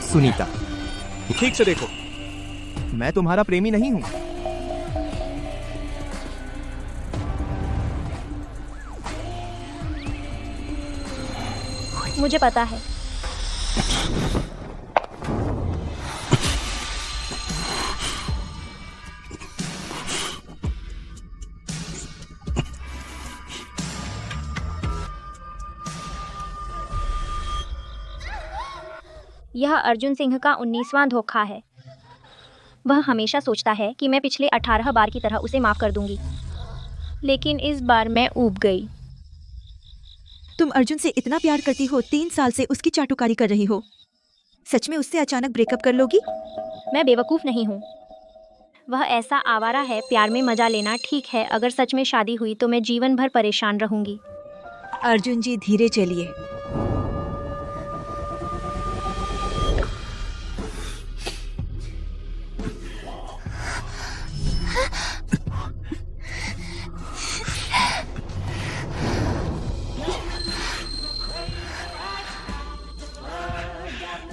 सुनीता, ठीक से देखो। मैं तुम्हारा प्रेमी नहीं हूँ। मुझे पता है। यह अर्जुन सिंह का 19वां धोखा है। वह हमेशा सोचता है कि मैं पिछले 18 बार की तरह उसे माफ कर दूंगी, लेकिन इस बार मैं ऊब गई। तुम अर्जुन से इतना प्यार करती हो, 3 साल से उसकी चाटुकारी कर रही हो। सच में उससे अचानक ब्रेकअप कर लोगी? मैं बेवकूफ़ नहीं हूँ। वह ऐसा आवारा है। प्यार में मजा लेना ठीक है, अगर सच में शादी हुई तो मैं जीवन भर परेशान रहूंगी। अर्जुन जी, धीरे चलिए।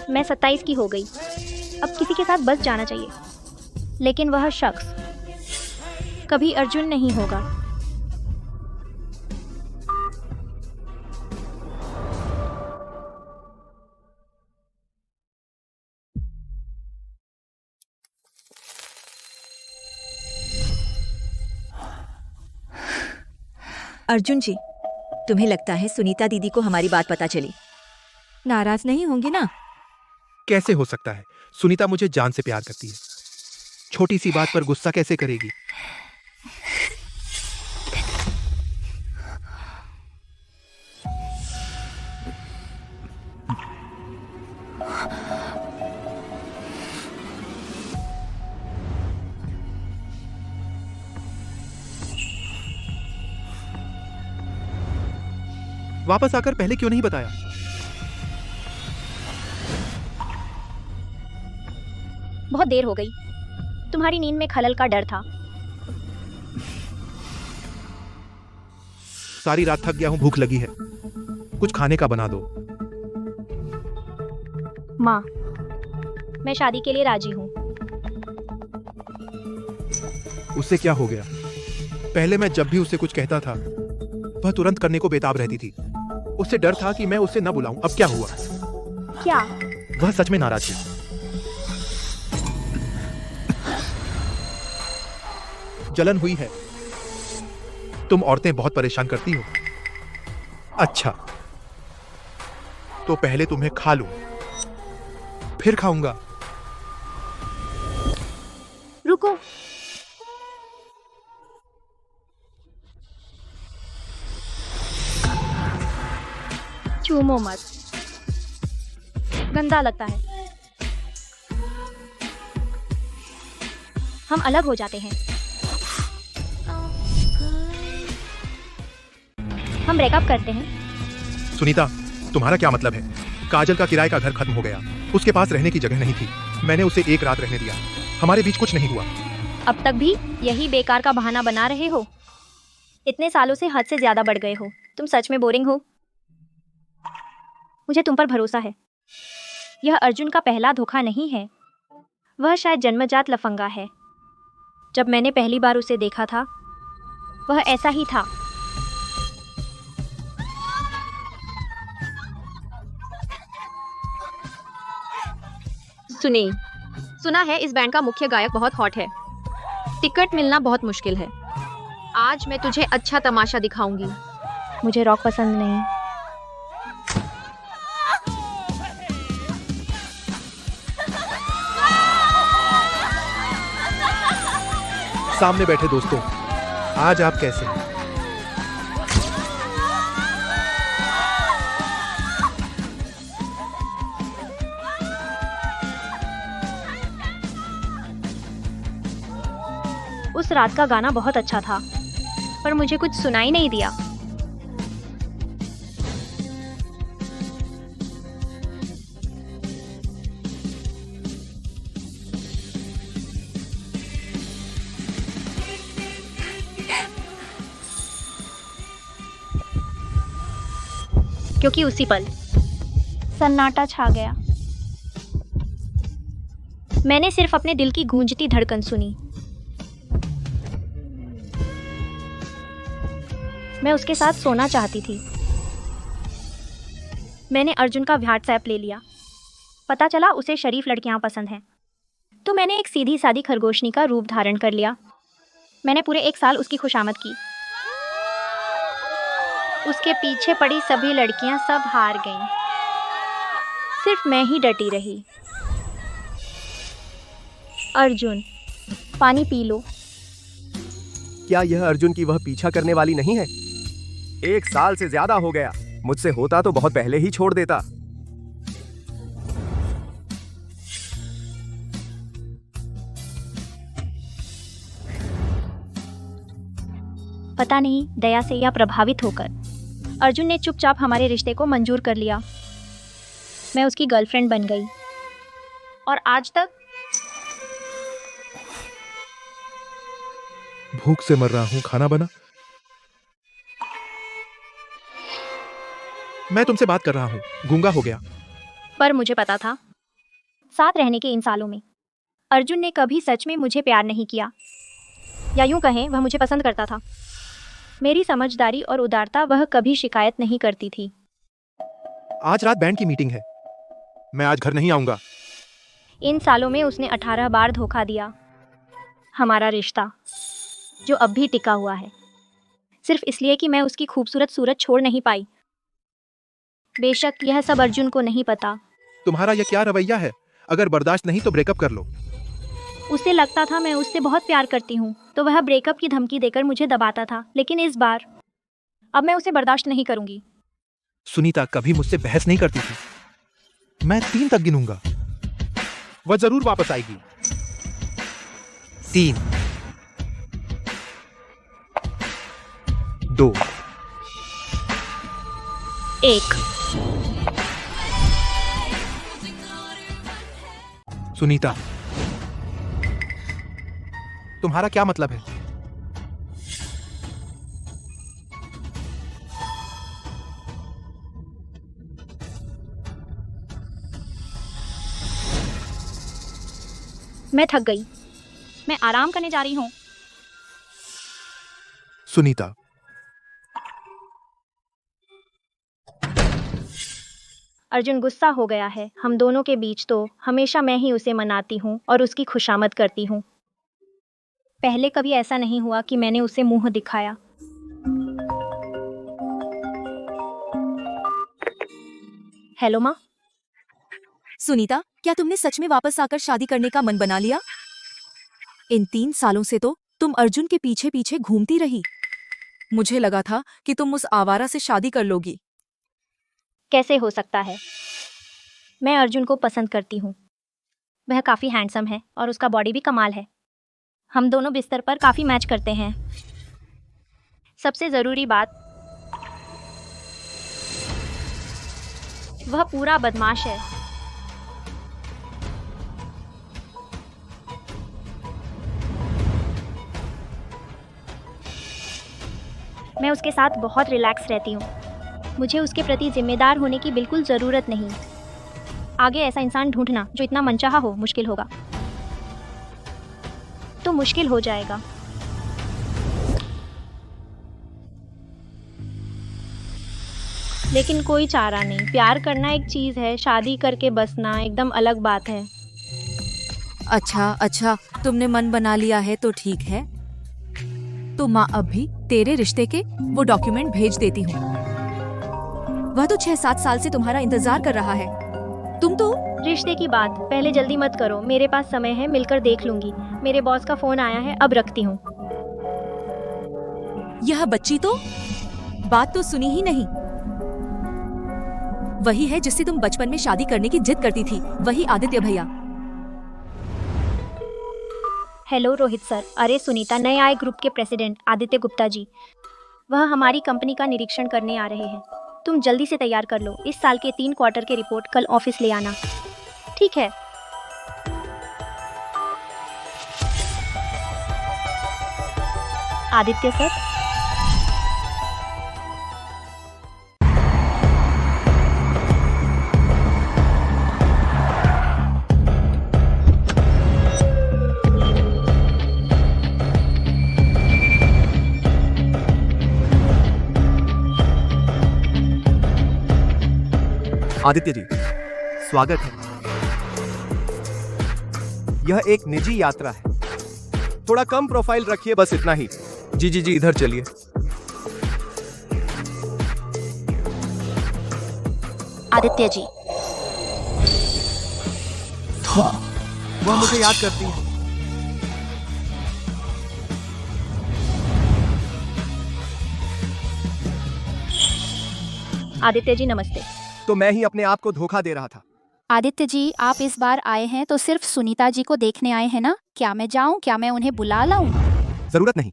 मैं 27 की हो गई। अब किसी के साथ बस जाना चाहिए, लेकिन वह शख्स कभी अर्जुन नहीं होगा। अर्जुन जी, तुम्हें लगता है सुनीता दीदी को हमारी बात पता चली? नाराज नहीं होंगी ना? कैसे हो सकता है? सुनीता मुझे जान से प्यार करती है। छोटी सी बात पर गुस्सा कैसे करेगी? वापस आकर पहले क्यों नहीं बताया? बहुत देर हो गई। तुम्हारी नींद में खलल का डर था। सारी रात थक गया हूं, भूख लगी है। कुछ खाने का बना दो। माँ, मैं शादी के लिए राजी हूँ। उससे क्या हो गया? पहले मैं जब भी उससे कुछ कहता था, वह तुरंत करने को बेताब रहती थी। उससे डर था कि मैं उससे न बुलाऊं। अब क्या हुआ? क्या? वह सच में नाराज थी। जलन हुई है। तुम औरतें बहुत परेशान करती हो। अच्छा, तो पहले तुम्हें खा लूं, फिर खाऊंगा। रुको। चूमो मत, गंदा लगता है। हम अलग हो जाते हैं। हम ब्रेकअप करते हैं। सुनीता, तुम्हारा क्या मतलब है? काजल का किराए का घर खत्म हो गया। उसके पास रहने की जगह नहीं थी। मैंने उसे एक रात रहने दिया। हमारे बीच कुछ नहीं हुआ। अब तक भी यही बेकार का बहाना बना रहे हो। इतने सालों से हद से ज्यादा बढ़ गए हो। तुम सच में बोरिंग हो। मुझे तुम पर भरोसा है। यह अर्जुन का पहला धोखा नहीं है। वह शायद जन्मजात लफंगा है। जब मैंने पहली बार उसे देखा था, वह ऐसा ही था। सुनी, सुना है इस बैंड का मुख्य गायक बहुत हॉट है। टिकट मिलना बहुत मुश्किल है। आज मैं तुझे अच्छा तमाशा दिखाऊंगी। मुझे रॉक पसंद नहीं। सामने बैठे दोस्तों, आज आप कैसे हैं? उस रात का गाना बहुत अच्छा था, पर मुझे कुछ सुनाई नहीं दिया। क्योंकि उसी पल सन्नाटा छा गया। मैंने सिर्फ अपने दिल की गूंजती धड़कन सुनी। मैं उसके साथ सोना चाहती थी। मैंने अर्जुन का व्हाट्सएप ले लिया। पता चला उसे शरीफ लड़कियां पसंद हैं। तो मैंने एक सीधी सादी खरगोशनी का रूप धारण कर लिया। मैंने पूरे 1 साल उसकी खुशामद की। उसके पीछे पड़ी सभी लड़कियां सब हार गईं। सिर्फ मैं ही डटी रही। अर्जुन, पानी पी लो। क्या यह अर्जुन की वह पीछा करने वाली नहीं है? 1 साल से ज्यादा हो गया। मुझसे होता तो बहुत पहले ही छोड़ देता। पता नहीं दया से या प्रभावित होकर अर्जुन ने चुपचाप हमारे रिश्ते को मंजूर कर लिया। मैं उसकी गर्लफ्रेंड बन गई और आज तक भूख से मर रहा हूं, खाना बना। मैं तुमसे बात कर रहा हूं, गूंगा हो गया। पर मुझे पता था, साथ रहने के इन सालों में अर्जुन ने कभी सच में मुझे प्यार नहीं किया, या यूं कहें वह मुझे पसंद करता था। मेरी समझदारी और उदारता वह कभी शिकायत नहीं करती थी। आज रात बैंड की मीटिंग है, मैं आज घर नहीं आऊंगा। इन सालों में उसने 18 बार धोखा दिया। हमारा रिश्ता जो अब भी टिका हुआ है, सिर्फ इसलिए कि मैं उसकी खूबसूरत सूरत छोड़ नहीं पाई। बेशक यह सब अर्जुन को नहीं पता। तुम्हारा यह क्या रवैया है? अगर बर्दाश्त नहीं तो ब्रेकअप कर लो। उसे लगता था मैं उससे बहुत प्यार करती हूँ, तो वह ब्रेकअप की धमकी देकर मुझे दबाता था। लेकिन इस बार अब मैं उसे बर्दाश्त नहीं करूंगी। सुनीता कभी मुझसे बहस नहीं करती थी। मैं 3 तक गिनूंगा, वह जरूर वापस आएगी। 3, 2, 1। सुनीता, तुम्हारा क्या मतलब है? मैं थक गई, मैं आराम करने जा रही हूँ। सुनीता, अर्जुन गुस्सा हो गया है। हम दोनों के बीच तो हमेशा मैं ही उसे मनाती हूँ और उसकी खुशामद करती हूँ। पहले कभी ऐसा नहीं हुआ कि मैंने उसे मुंह दिखाया। हेलो माँ। सुनीता, क्या तुमने सच में वापस आकर शादी करने का मन बना लिया? इन 3 सालों से तो तुम अर्जुन के पीछे पीछे घूमती रही। मुझे लगा था कि तुम उस आवारा से शादी कर लोगी। कैसे हो सकता है? मैं अर्जुन को पसंद करती हूँ। वह काफ़ी हैंडसम है और उसका बॉडी भी कमाल है। हम दोनों बिस्तर पर काफ़ी मैच करते हैं। सबसे ज़रूरी बात, वह पूरा बदमाश है। मैं उसके साथ बहुत रिलैक्स रहती हूँ। मुझे उसके प्रति जिम्मेदार होने की बिल्कुल ज़रूरत नहीं। आगे ऐसा इंसान ढूंढना जो इतना मनचाहा हो मुश्किल होगा, तो मुश्किल हो जाएगा। लेकिन कोई चारा नहीं। प्यार करना एक चीज़ है, शादी करके बसना एकदम अलग बात है। अच्छा, तुमने मन बना लिया है तो ठीक है। तो माँ अब भी तेरे रिश्ते के वो डॉक्यूमेंट भेज देती हूँ। वह तो 6-7 साल से तुम्हारा इंतजार कर रहा है। तुम तो रिश्ते की बात पहले जल्दी मत करो, मेरे पास समय है, मिलकर देख लूंगी। मेरे बॉस का फोन आया है, अब रखती हूँ। यह बच्ची तो बात तो सुनी ही नहीं। वही है जिससे तुम बचपन में शादी करने की जिद करती थी, वही आदित्य भैया। Hello Rohit sir. अरे सुनीता, नए आए ग्रुप के प्रेसिडेंट आदित्य गुप्ता जी, वह हमारी कंपनी का निरीक्षण करने आ रहे हैं। तुम जल्दी से तैयार कर लो। इस साल के 3 क्वार्टर के रिपोर्ट कल ऑफिस ले आना, ठीक है? आदित्य सर। आदित्य जी, स्वागत है। यह एक निजी यात्रा है, थोड़ा कम प्रोफाइल रखिए, बस इतना ही। जी जी जी, इधर चलिए। आदित्य जी, वह मुझे याद करती है। आदित्य जी नमस्ते। तो मैं ही अपने आप को धोखा दे रहा था। आदित्य जी, आप इस बार आए हैं तो सिर्फ सुनीता जी को देखने आए हैं ना? क्या मैं जाऊं? क्या मैं उन्हें बुला लाऊं? जरूरत नहीं,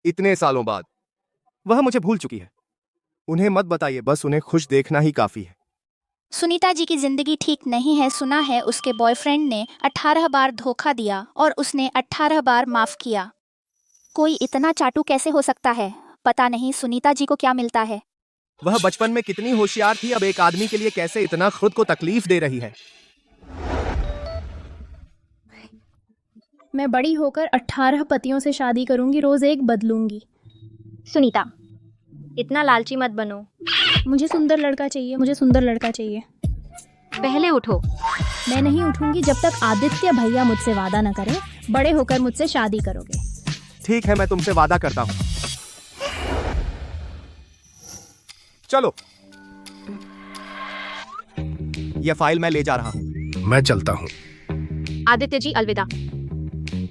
इतने सालों बाद वह मुझे भूल चुकी है। उन्हें मत बताइए, बस उन्हें खुश देखना ही काफी है। सुनीता जी की जिंदगी ठीक नहीं है। सुना है उसके बॉयफ्रेंड ने 18 बार धोखा दिया और उसने 18 बार माफ किया। कोई इतना चाटू कैसे हो सकता है? पता नहीं सुनीता जी को क्या मिलता है। वह बचपन में कितनी होशियार थी, अब एक आदमी के लिए कैसे इतना खुद को तकलीफ दे रही है। मैं बड़ी होकर 18 पतियों से शादी करूंगी, रोज एक बदलूंगी। सुनीता, इतना लालची मत बनो। मुझे सुंदर लड़का चाहिए, मुझे सुंदर लड़का चाहिए। पहले उठो। मैं नहीं उठूंगी जब तक आदित्य भैया मुझसे वादा न करें बड़े होकर मुझसे शादी करोगे। ठीक है, मैं तुमसे वादा करता हूँ। चलो, यह फाइल मैं ले जा रहा हूँ। मैं चलता हूँ। आदित्य जी अलविदा।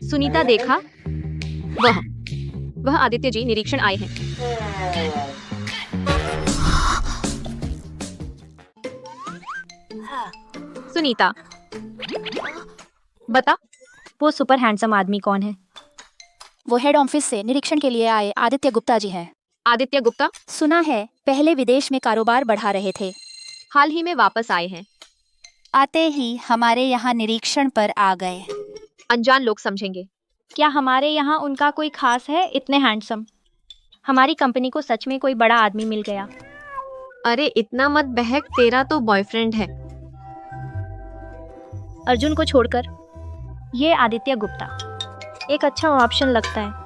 सुनीता देखा, वह आदित्य जी निरीक्षण आए हैं। सुनीता, बता, वो सुपर हैंडसम आदमी कौन है? वो हेड ऑफिस से निरीक्षण के लिए आए आदित्य गुप्ता जी हैं। आदित्य गुप्ता सुना है पहले विदेश में कारोबार बढ़ा रहे थे, हाल ही में वापस आए हैं। आते ही हमारे यहाँ निरीक्षण पर आ गए। अनजान लोग समझेंगे। क्या हमारे यहाँ उनका कोई खास है? इतने हैंडसम। हमारी कंपनी को सच में कोई बड़ा आदमी मिल गया। अरे इतना मत बहक, तेरा तो बॉयफ्रेंड है। अर्जुन को छोड़कर ये आदित्य गुप्ता एक अच्छा ऑप्शन लगता है।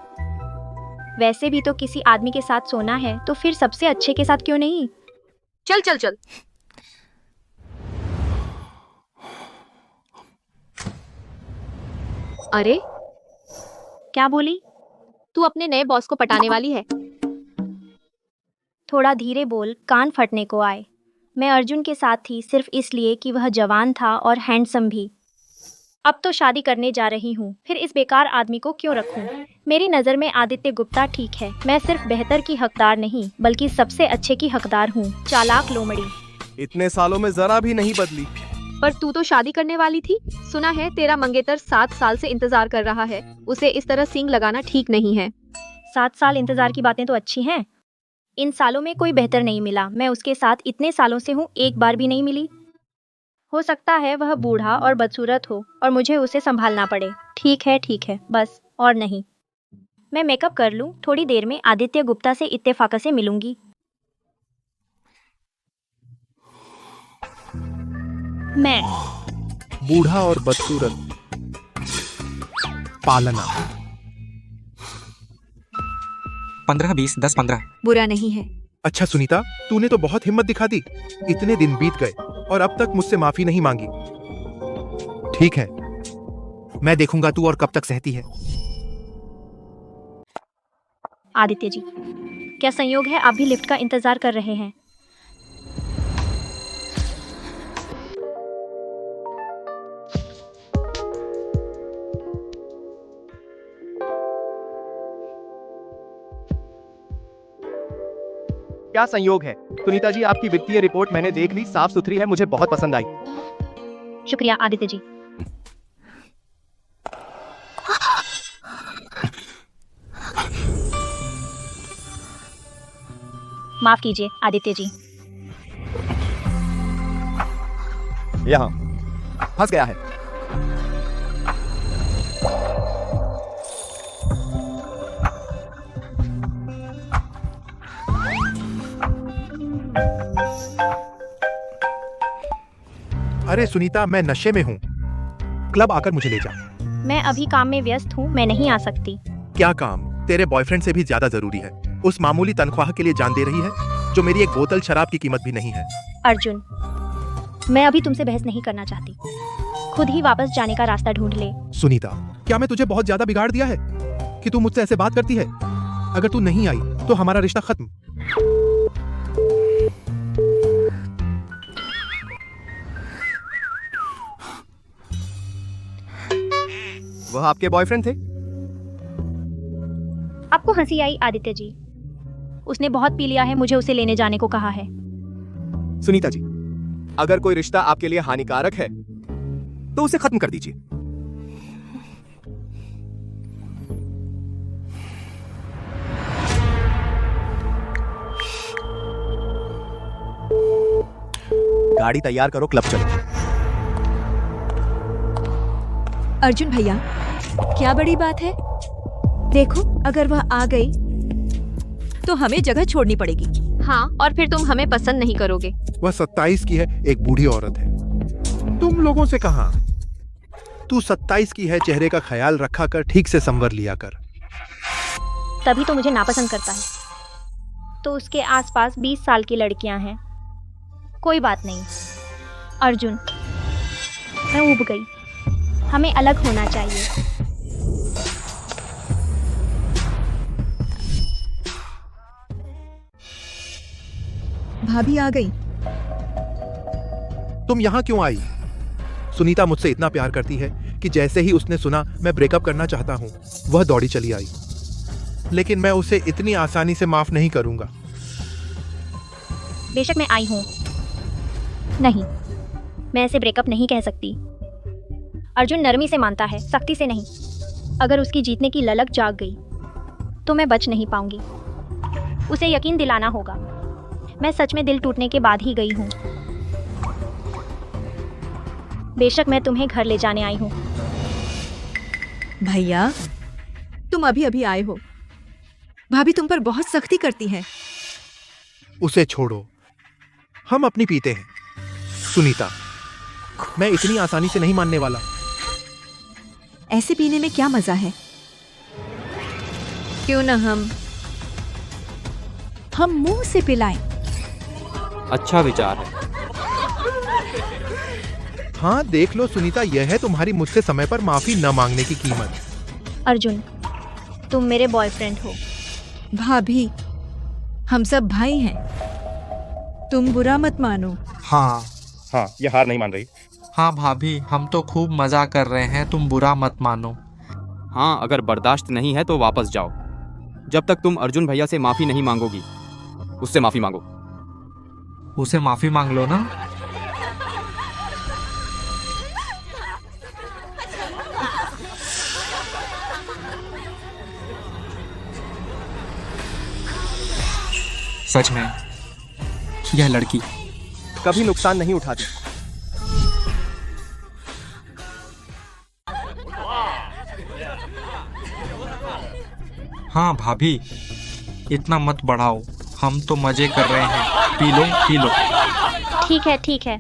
वैसे भी तो किसी आदमी के साथ सोना है तो फिर सबसे अच्छे के साथ क्यों नहीं? चल चल चल। अरे क्या बोली? तू अपने नए बॉस को पटाने वाली है। थोड़ा धीरे बोल, कान फटने को आए। मैं अर्जुन के साथ थी सिर्फ इसलिए कि वह जवान था और हैंडसम भी। अब तो शादी करने जा रही हूँ, फिर इस बेकार आदमी को क्यों रखूँ? मेरी नज़र में आदित्य गुप्ता ठीक है। मैं सिर्फ बेहतर की हकदार नहीं बल्कि सबसे अच्छे की हकदार हूँ। चालाक लोमड़ी। इतने सालों में जरा भी नहीं बदली। पर तू तो शादी करने वाली थी। सुना है तेरा मंगेतर 7 साल से इंतजार कर रहा है। उसे इस तरह सींग लगाना ठीक नहीं है। 7 साल इंतजार की बातें तो अच्छी हैं। इन सालों में कोई बेहतर नहीं मिला। मैं उसके साथ इतने सालों से हूँ, एक बार भी नहीं मिली। हो सकता है वह बूढ़ा और बदसूरत हो और मुझे उसे संभालना पड़े। ठीक है, बस और नहीं। मैं मेकअप कर लूँ, थोड़ी देर में आदित्य गुप्ता से इत्तेफाक से मिलूंगी। मैं बूढ़ा और बदसूरत पालना 15 20 10 15। बुरा नहीं है। अच्छा सुनीता, तूने तो बहुत हिम्मत दिखा दी। इतने दिन बीत गए और अब तक मुझसे माफी नहीं मांगी। ठीक है, मैं देखूंगा तू और कब तक सहती है। आदित्य जी, क्या संयोग है आप भी लिफ्ट का इंतजार कर रहे हैं? क्या संयोग है? सुनीता जी, आपकी वित्तीय रिपोर्ट मैंने देख ली, साफ सुथरी है, मुझे बहुत पसंद आई। शुक्रिया आदित्य जी। माफ कीजिए आदित्य जी। यहाँ फंस गया है। अरे सुनीता, मैं नशे में हूँ। क्लब आकर मुझे ले जा। मैं अभी काम में व्यस्त हूँ, मैं नहीं आ सकती। क्या काम? तेरे बॉयफ्रेंड से भी ज्यादा जरूरी है। उस मामूली तनख्वाह के लिए जान दे रही है जो मेरी एक बोतल शराब की कीमत भी नहीं है। अर्जुन, मैं अभी तुमसे बहस नहीं करना चाहती। खुद ही वापस जाने का रास्ता ढूंढ ले। सुनीता, क्या मैं तुझे बहुत ज्यादा बिगाड़ दिया है कि तू मुझसे ऐसे बात करती है? अगर तू नहीं आई तो हमारा रिश्ता खत्म। वह आपके बॉयफ्रेंड थे? आपको हंसी आई आदित्य जी? उसने बहुत पी लिया है, मुझे उसे लेने जाने को कहा है। सुनीता जी, अगर कोई रिश्ता आपके लिए हानिकारक है तो उसे खत्म कर दीजिए। गाड़ी तैयार करो, क्लब चलो। अर्जुन भैया, क्या बड़ी बात है? देखो, अगर वह आ गई तो हमें जगह छोड़नी पड़ेगी। हाँ, और फिर तुम हमें पसंद नहीं करोगे। वह 27 की है, एक बूढ़ी औरत है। तुम लोगों से कहा, तू 27 की है, चेहरे का ख्याल रखा कर, ठीक से संवर लिया कर। तभी तो मुझे नापसंद करता है। तो उसके आसपास 20 साल की लड़कियां हैं। कोई बात नहीं अर्जुन, मैं ऊब गई। हमें अलग होना चाहिए। भाभी आ गई। तुम यहाँ क्यों आई? सुनीता मुझसे इतना प्यार करती है कि जैसे ही उसने सुना मैं ब्रेकअप करना चाहता हूँ, वह दौड़ी चली आई। लेकिन मैं उसे इतनी आसानी से माफ नहीं करूंगा। बेशक मैं आई हूँ। नहीं, मैं ऐसे ब्रेकअप नहीं कह सकती। अर्जुन नरमी से मानता है, सख्ती से नहीं। अगर उसकी जीतने की ललक जाग गई तो मैं बच नहीं पाऊंगी। उसे यकीन दिलाना होगा। मैं सच में दिल टूटने के बाद ही गई हूँ। बेशक मैं तुम्हें घर ले जाने आई हूँ। भैया, तुम अभी अभी आए हो। भाभी तुम पर बहुत सख्ती करती है। उसे छोड़ो, हम अपनी पीते हैं। सुनीता, मैं इतनी आसानी से नहीं मानने वाला। ऐसे पीने में क्या मजा है? क्यों न हम मुंह से पिलाएं। अच्छा विचार है। हाँ, देख लो सुनीता, यह है तुम्हारी मुझसे समय पर माफी न मांगने की कीमत। अर्जुन, तुम मेरे बॉयफ्रेंड हो। भाभी, हम सब भाई हैं। तुम बुरा मत मानो। हाँ हाँ, ये हार नहीं मान रही। हाँ भाभी, हम तो खूब मजा कर रहे हैं, तुम बुरा मत मानो। हाँ, अगर बर्दाश्त नहीं है तो वापस जाओ। जब तक तुम अर्जुन भैया से माफी नहीं मांगोगी, उससे माफी मांगो। उसे माफी मांग लो ना। सच में यह लड़की कभी नुकसान नहीं उठाती। हाँ भाभी, इतना मत बढ़ाओ, हम तो मजे कर रहे हैं। P low P low. ठीक है ठीक है।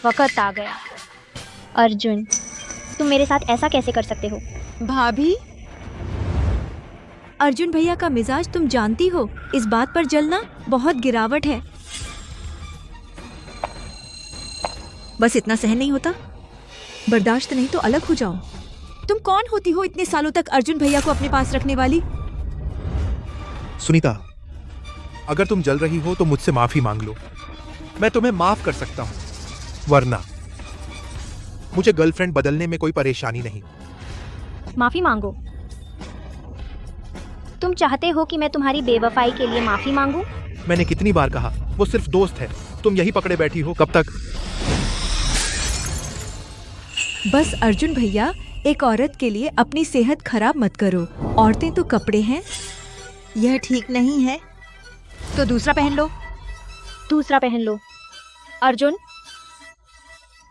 वक्त आ गया। अर्जुन, तुम मेरे साथ ऐसा कैसे कर सकते हो? भाभी, अर्जुन भैया का मिजाज तुम जानती हो। इस बात पर जलना बहुत गिरावट है। बस इतना सहन नहीं होता? बर्दाश्त नहीं तो अलग हो जाओ। तुम कौन होती हो इतने सालों तक अर्जुन भैया को अपने पास रखने वाली? सुनीता, अगर तुम जल रही हो तो मुझसे माफी मांग लो। मैं तुम्हें माफ कर सकता हूं, वरना मुझे गर्लफ्रेंड बदलने में कोई परेशानी नहीं। माफी मांगो? तुम चाहते हो कि मैं तुम्हारी बेवफाई के लिए माफी मांगूं? मैंने कितनी बार कहा, वो सिर्फ दोस्त है। तुम यही पकड़े बैठी हो कब तक? बस अर्जुन भैया, एक औरत के लिए अपनी सेहत खराब मत करो। औरतें तो कपड़े हैं। यह ठीक नहीं है तो दूसरा पहन लो। दूसरा पहन लो। अर्जुन,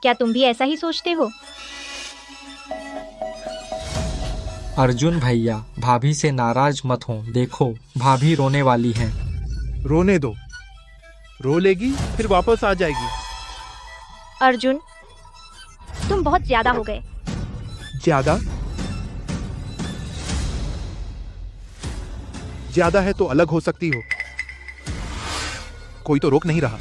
क्या तुम भी ऐसा ही सोचते हो? अर्जुन भैया, भाभी से नाराज मत हो। देखो, भाभी रोने वाली है। रोने दो। रो लेगी फिर वापस आ जाएगी। अर्जुन, तुम बहुत ज्यादा हो गए। ज्यादा ज्यादा है तो अलग हो सकती हो, कोई तो रोक नहीं रहा।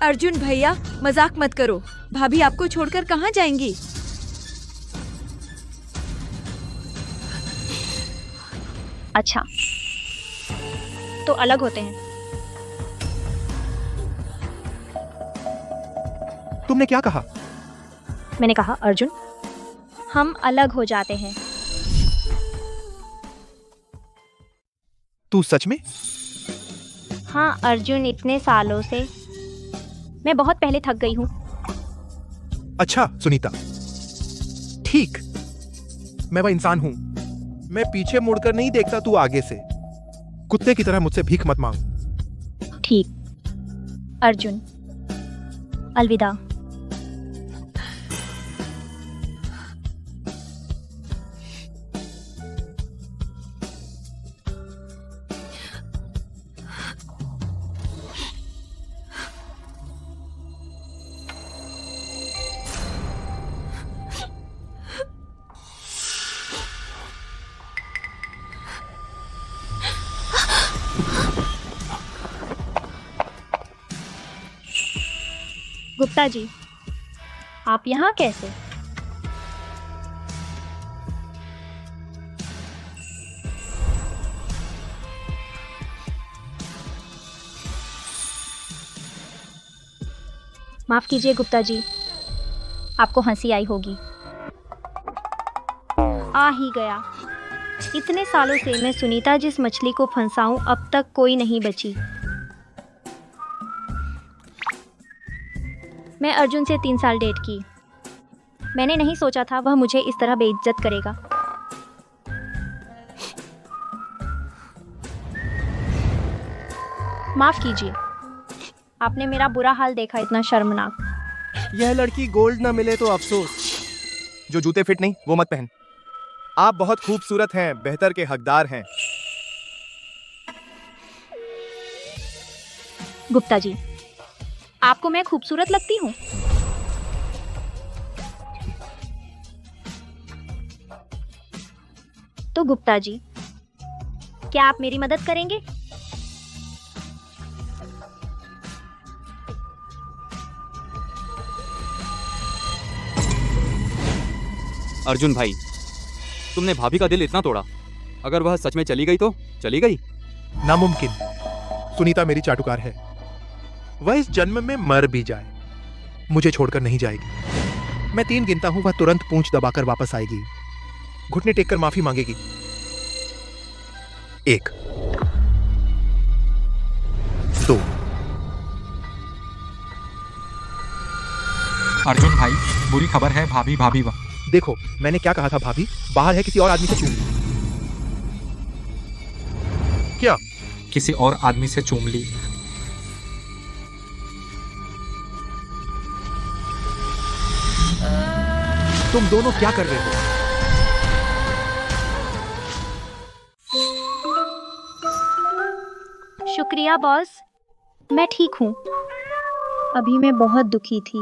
अर्जुन भैया, मजाक मत करो। भाभी आपको छोड़कर कहाँ जाएंगी? अच्छा, तो अलग होते हैं। तुमने क्या कहा? मैंने कहा अर्जुन, हम अलग हो जाते हैं। तू सच में? हाँ अर्जुन, इतने सालों से मैं बहुत पहले थक गई हूँ। अच्छा सुनीता, ठीक, मैं वह इंसान हूं। मैं पीछे मुड़कर नहीं देखता, तू आगे से। कुत्ते की तरह मुझसे भीख मत मांग। ठीक अर्जुन, अलविदा। गुप्ता जी, आप यहाँ कैसे? माफ कीजिए गुप्ता जी, आपको हंसी आई होगी। आ ही गया। इतने सालों से मैं सुनीता जिस मछली को फंसाऊं, अब तक कोई नहीं बची। मैं अर्जुन से 3 साल डेट की। मैंने नहीं सोचा था वह मुझे इस तरह बेइज्जत करेगा। माफ कीजिए, आपने मेरा बुरा हाल देखा, इतना शर्मनाक। यह लड़की गोल्ड न मिले तो अफसोस। जो जूते फिट नहीं वो मत पहन। आप बहुत खूबसूरत हैं, बेहतर के हकदार हैं। गुप्ता जी, आपको मैं खूबसूरत लगती हूँ? तो गुप्ता जी, क्या आप मेरी मदद करेंगे? अर्जुन भाई, तुमने भाभी का दिल इतना तोड़ा। अगर वह सच में चली गई तो चली गई। नामुमकिन। सुनीता मेरी चाटुकार है। वह इस जन्म में मर भी जाए, मुझे छोड़कर नहीं जाएगी। मैं 3 गिनता हूं, वह तुरंत पूंछ दबाकर वापस आएगी, घुटने टेक कर माफी मांगेगी। 1 2। अर्जुन भाई, बुरी खबर है, भाभी भाभी देखो, मैंने क्या कहा था? भाभी बाहर है, किसी और आदमी से चूम ली। क्या? किसी और आदमी से चूम ली। तुम दोनों क्या कर रहे हो? शुक्रिया बॉस, मैं ठीक हूँ। अभी मैं बहुत दुखी थी।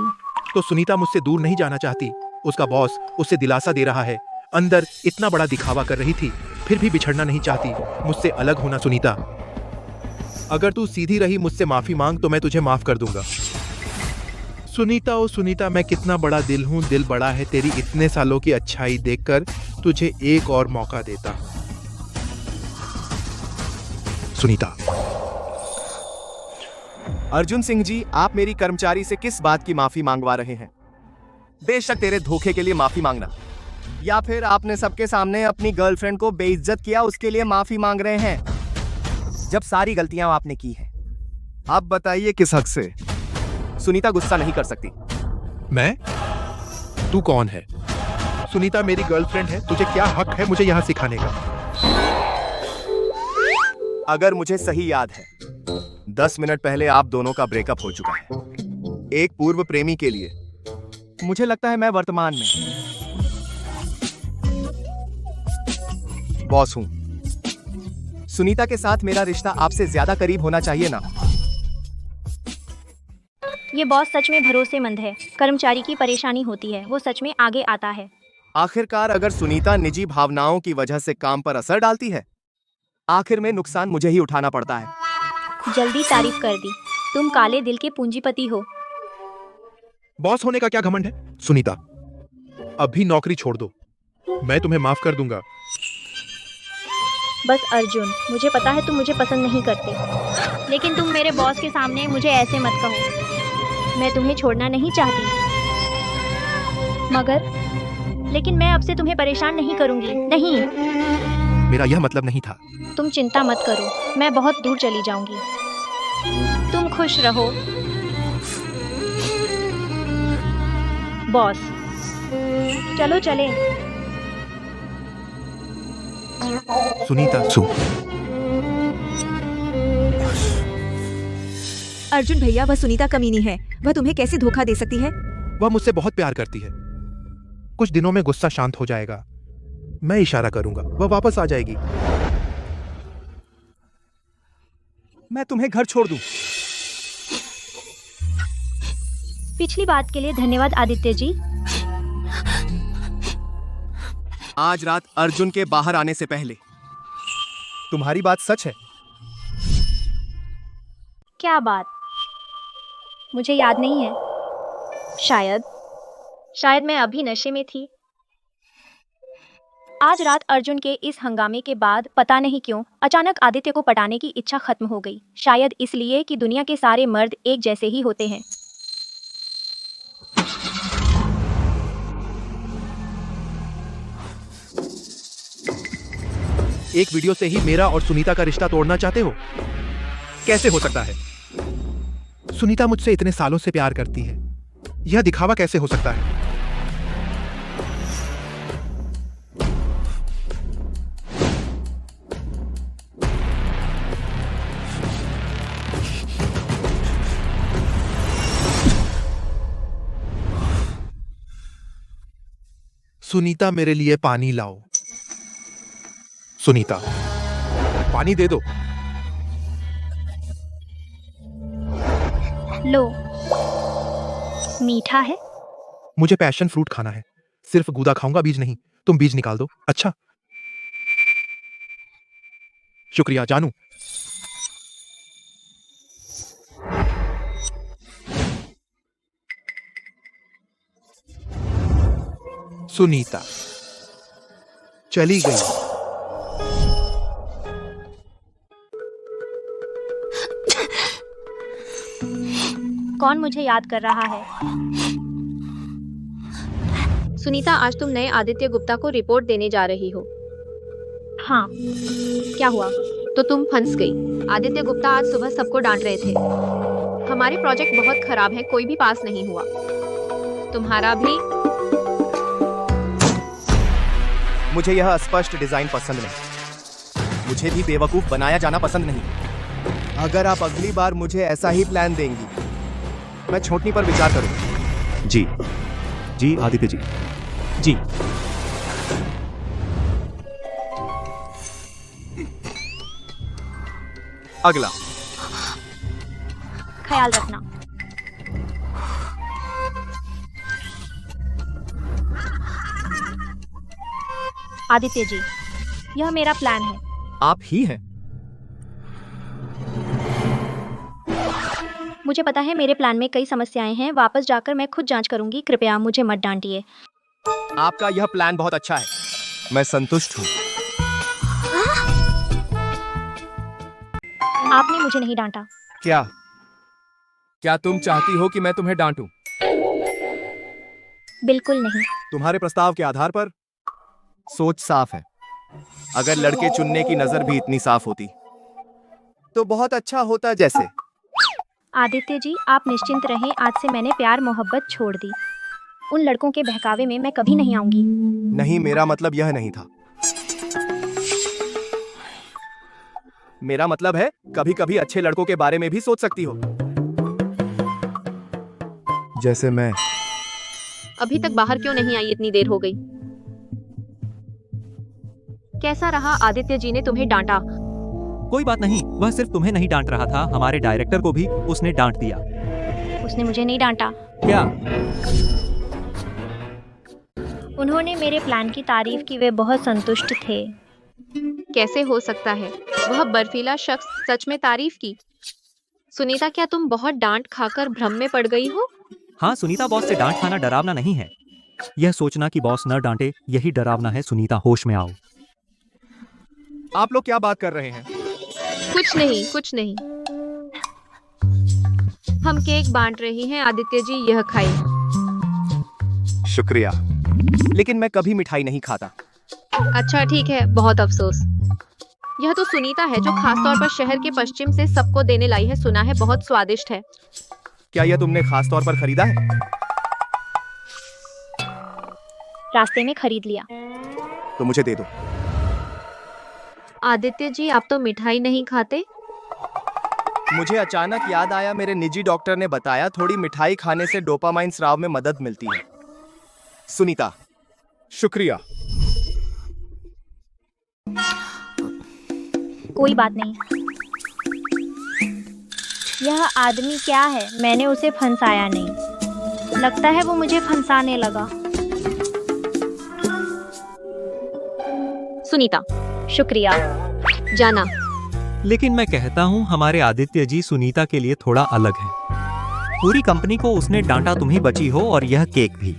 तो सुनीता मुझसे दूर नहीं जाना चाहती। उसका बॉस उसे दिलासा दे रहा है। अंदर इतना बड़ा दिखावा कर रही थी, फिर भी बिछड़ना नहीं चाहती, मुझसे अलग होना। सुनीता, अगर तू सीधी रही मुझसे माफी मांग तो मैं तुझे माफ कर दूंगा। सुनीता, ओ सुनीता, मैं कितना बड़ा दिल हूँ, दिल बड़ा है। तेरी इतने सालों की अच्छाई देखकर तुझे एक और मौका देता हूँ। सुनीता। अर्जुन सिंह जी, आप मेरी कर्मचारी से किस बात की माफी मांगवा रहे हैं? बेशक तेरे धोखे के लिए माफी मांगना, या फिर आपने सबके सामने अपनी गर्लफ्रेंड को बेइज्जत किया उसके लिए माफी मांग रहे हैं, जब सारी गलतियां आपने की हैं। अब बताइए किस हक से? सुनीता गुस्सा नहीं कर सकती। मैं? तू कौन है? सुनीता मेरी गर्लफ्रेंड है, तुझे क्या हक है मुझे यहाँ सिखाने का? अगर मुझे सही याद है, 10 मिनट पहले आप दोनों का ब्रेकअप हो चुका है। एक पूर्व प्रेमी के लिए मुझे लगता है मैं वर्तमान में बॉस हूं। सुनीता के साथ मेरा रिश्ता आपसे ज्यादा करीब होना चाहिए ना? ये बॉस सच में भरोसेमंद है। कर्मचारी की परेशानी होती है, वो सच में आगे आता है। आखिरकार अगर सुनीता निजी भावनाओं की वजह से काम पर असर डालती है, आखिर में नुकसान मुझे ही उठाना पड़ता है। जल्दी तारीफ कर दी। तुम काले दिल के पूंजीपति हो। बॉस होने का क्या घमंड है? सुनीता, अभी नौकरी छोड़ दो, मैं तुम्हें माफ कर दूंगा। बस अर्जुन, मुझे पता है तुम मुझे पसंद नहीं करते, लेकिन तुम मेरे बॉस के सामने मुझे ऐसे मत कहो। मैं तुम्हें छोड़ना नहीं चाहती, लेकिन मैं अब से तुम्हें परेशान नहीं करूंगी। नहीं, मेरा यह मतलब नहीं था। तुम चिंता मत करो, मैं बहुत दूर चली जाऊंगी। तुम खुश रहो बॉस। चलो चले। सुनीता, अर्जुन भैया, वह सुनीता कमीनी है। वह तुम्हें कैसे धोखा दे सकती है? वह मुझसे बहुत प्यार करती है। कुछ दिनों में गुस्सा शांत हो जाएगा, मैं इशारा करूंगा, वह वापस आ जाएगी। मैं तुम्हें घर छोड़ दूं। पिछली बात के लिए धन्यवाद आदित्य जी। आज रात अर्जुन के बाहर आने से पहले। तुम्हारी बात सच है? क्या बात? मुझे याद नहीं है। शायद मैं अभी नशे में थी। आज रात अर्जुन के इस हंगामे के बाद पता नहीं क्यों अचानक आदित्य को पटाने की इच्छा खत्म हो गई। शायद इसलिए कि दुनिया के सारे मर्द एक जैसे ही होते हैं। एक वीडियो से ही मेरा और सुनीता का रिश्ता तोड़ना चाहते हो? कैसे हो सकता है? सुनीता मुझसे इतने सालों से प्यार करती है, यह दिखावा कैसे हो सकता है? सुनीता, मेरे लिए पानी लाओ। सुनीता, पानी दे दो। लो, मीठा है? मुझे पैशन फ्रूट खाना है, सिर्फ गूदा खाऊंगा, बीज नहीं। तुम बीज निकाल दो। अच्छा, शुक्रिया जानू। सुनीता चली गई। कौन मुझे याद कर रहा है? सुनीता, आज तुम नए आदित्य गुप्ता को रिपोर्ट देने जा रही हो। हाँ, क्या हुआ? तो तुम फंस गई। आदित्य गुप्ता आज सुबह सबको डांट रहे थे। हमारे प्रोजेक्ट बहुत खराब है, कोई भी पास नहीं हुआ। तुम्हारा भी। मुझे यह अस्पष्ट डिजाइन पसंद नहीं। मुझे भी बेवकूफ बनाया जाना पसंद नहीं। अगर आप अगली बार मुझे ऐसा ही प्लान देंगी, मैं छोटनी पर विचार करूंगा। जी जी आदित्य जी। जी अगला। ख्याल रखना। आदित्य जी, यह मेरा प्लान है। आप ही हैं? मुझे पता है मेरे प्लान में कई समस्याएं हैं। वापस जाकर मैं खुद जांच करूंगी। कृपया मुझे मत डांटिए। आपका यह प्लान बहुत अच्छा है, मैं संतुष्ट हूँ। आपने मुझे नहीं डांटा। क्या तुम चाहती हो कि मैं तुम्हें डांटूं? बिल्कुल नहीं। तुम्हारे प्रस्ताव के आधार पर सोच साफ है। अगर लड़के चुनने की नजर भी इतनी साफ होती तो बहुत अच्छा होता। जैसे आदित्य जी, आप निश्चिंत रहें। आज से मैंने प्यार मोहब्बत छोड़ दी। उन लड़कों के बहकावे में मैं कभी नहीं आऊंगी। नहीं, मेरा मतलब यह नहीं था। मेरा मतलब है कभी कभी अच्छे लड़कों के बारे में भी सोच सकती हो, जैसे मैं। अभी तक बाहर क्यों नहीं आई? इतनी देर हो गई। कैसा रहा? आदित्य जी ने तुम्हें डांटा? कोई बात नहीं, वह सिर्फ तुम्हें नहीं डांट रहा था, हमारे डायरेक्टर को भी उसने डांट दिया। उसने मुझे नहीं डांटा। क्या? उन्होंने मेरे प्लान की तारीफ की, वे बहुत संतुष्ट थे। कैसे हो सकता है? वह बर्फीला शख्स सच में तारीफ की। सुनीता, क्या तुम बहुत डांट खाकर भ्रम में पड़ गई हो? हाँ सुनीता, बॉस से डांट खाना डरावना नहीं है। यह सोचना कि बॉस न डांटे यही डरावना है। सुनीता, होश में आओ। आप लोग क्या बात कर रहे हैं? कुछ नहीं, कुछ नहीं। हम केक बांट रही हैं। आदित्य जी, यह खाइए। शुक्रिया, लेकिन मैं कभी मिठाई नहीं खाता। अच्छा ठीक है, बहुत अफसोस। यह तो सुनीता है जो खास तौर पर शहर के पश्चिम से सबको देने लाई है। सुना है बहुत स्वादिष्ट है। क्या यह तुमने खास तौर पर खरीदा है? रास्ते में खरीद लिया। तो मुझे दे दो। आदित्य जी, आप तो मिठाई नहीं खाते? मुझे अचानक याद आया, मेरे निजी डॉक्टर ने बताया थोड़ी मिठाई खाने से डोपामाइन स्राव में मदद मिलती है। सुनीता, शुक्रिया। कोई बात नहीं। यह आदमी क्या है? मैंने उसे फंसाया नहीं। लगता है वो मुझे फंसाने लगा। सुनीता, शुक्रिया। जाना। लेकिन मैं कहता हूँ हमारे आदित्य जी सुनीता के लिए थोड़ा अलग है। पूरी कंपनी को उसने डांटा, तुम ही बची हो और यह केक भी।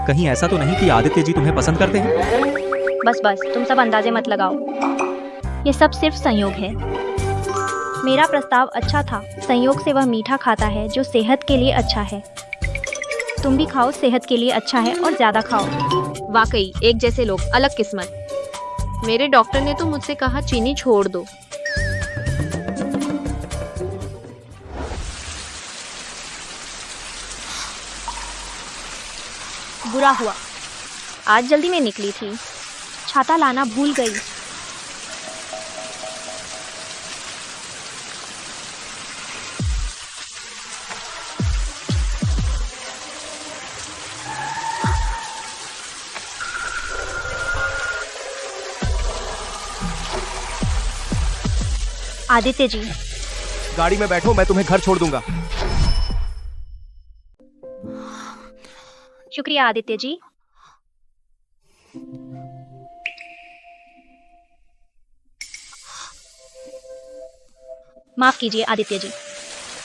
कहीं ऐसा तो नहीं कि आदित्य जी तुम्हें पसंद करते हैं? बस बस, तुम सब अंदाजे मत लगाओ। ये सब सिर्फ संयोग है। मेरा प्रस्ताव अच्छा था। संयोग से वह मीठा खाता है जो सेहत के लिए अच्छा है। तुम भी खाओ, सेहत के लिए अच्छा है और ज्यादा खाओ। वाकई एक जैसे लोग, अलग किस्मत। मेरे डॉक्टर ने तो मुझसे कहा चीनी छोड़ दो। बुरा हुआ, आज जल्दी में निकली थी। छाता लाना भूल गई। आदित्य जी, गाड़ी में बैठो, मैं तुम्हें घर छोड़ दूंगा। शुक्रिया आदित्य जी। माफ कीजिए आदित्य जी,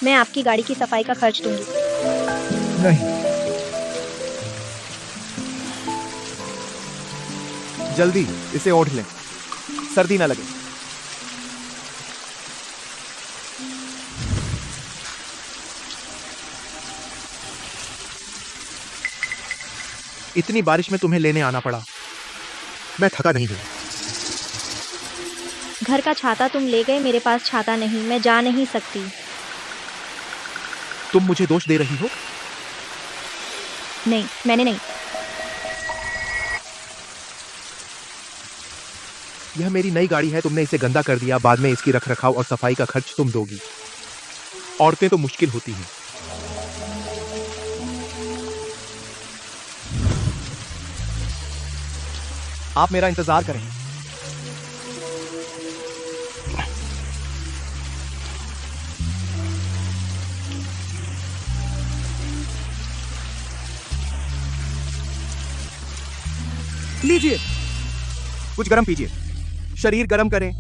मैं आपकी गाड़ी की सफाई का खर्च दूंगी। नहीं, जल्दी इसे ओढ़ लें, सर्दी ना लगे। इतनी बारिश में तुम्हें लेने आना पड़ा। मैं थका नहीं हूँ। घर का छाता तुम ले गए, मेरे पास छाता नहीं, मैं जा नहीं सकती। तुम मुझे दोष दे रही हो? नहीं, मैंने नहीं। यह मेरी नई गाड़ी है, तुमने इसे गंदा कर दिया। बाद में इसकी रखरखाव और सफाई का खर्च तुम दोगी। औरतें तो मुश्किल होती हैं। आप मेरा इंतजार करें। लीजिए, कुछ गरम पीजिए, शरीर गरम करें।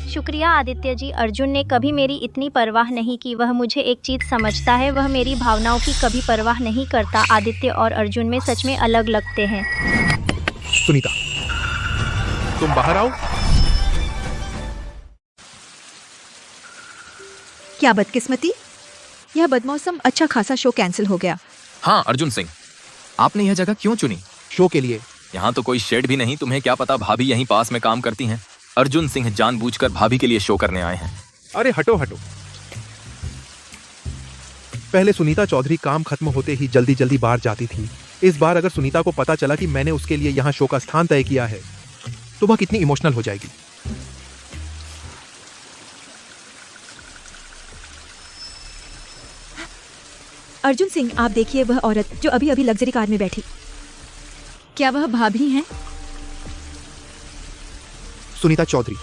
शुक्रिया आदित्य जी। अर्जुन ने कभी मेरी इतनी परवाह नहीं की। वह मुझे एक चीज समझता है, वह मेरी भावनाओं की कभी परवाह नहीं करता। आदित्य और अर्जुन में सच में अलग लगते हैं। सुनीता, तुम बाहर आओ। क्या बदकिस्मती, यह बदमौसम अच्छा खासा शो कैंसिल हो गया। हाँ अर्जुन सिंह, आपने यह जगह क्यों चुनी? शो के लिए। यहाँ तो कोई शेड भी नहीं, तुम्हें क्या पता भाभी यहीं पास में काम करती हैं। अर्जुन सिंह जानबूझकर भाभी के लिए शो करने आए हैं। अरे हटो हटो। पहले सुनीता चौधरी काम खत्म होते ही जल्दी जल्दी बाहर जाती थी। इस बार अगर सुनीता को पता चला कि मैंने उसके लिए यहाँ शो का स्थान तय किया है तो वह कितनी इमोशनल हो जाएगी। अर्जुन सिंह, आप देखिए वह औरत जो अभी अभी लग्जरी कार में बैठी, क्या वह भाभी हैं? सुनीता चौधरी।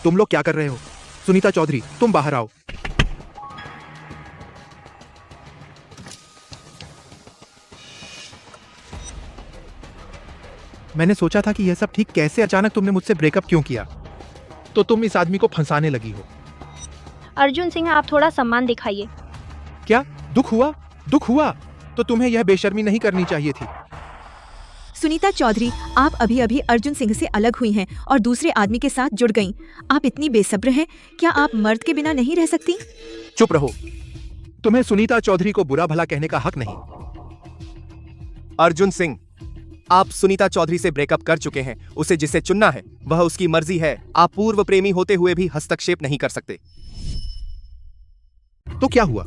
तुम लोग क्या कर रहे हो? सुनीता चौधरी, तुम बाहर आओ। मैंने सोचा था कि यह सब ठीक कैसे अचानक तुमने मुझसे ब्रेकअप क्यों किया? तो तुम इस आदमी को फंसाने लगी हो। अर्जुन सिंह, आप थोड़ा सम्मान दिखाइए। क्या दुख हुआ? दुख हुआ तो तुम्हें यह बेशर्मी नहीं करनी चाहिए थी। सुनीता चौधरी, आप अभी अभी अर्जुन सिंह से अलग हुई हैं और दूसरे आदमी के साथ जुड़ गईं। आप इतनी बेसब्र हैं, क्या आप मर्द के बिना नहीं रह सकती? चुप रहो। तुम्हें सुनीता चौधरी को बुरा भला कहने का हक नहीं। अर्जुन सिंह, आप सुनीता चौधरी से ब्रेकअप कर चुके हैं। उसे जिसे चुनना है वह उसकी मर्जी है। आप पूर्व प्रेमी होते हुए भी हस्तक्षेप नहीं कर सकते। तो क्या हुआ?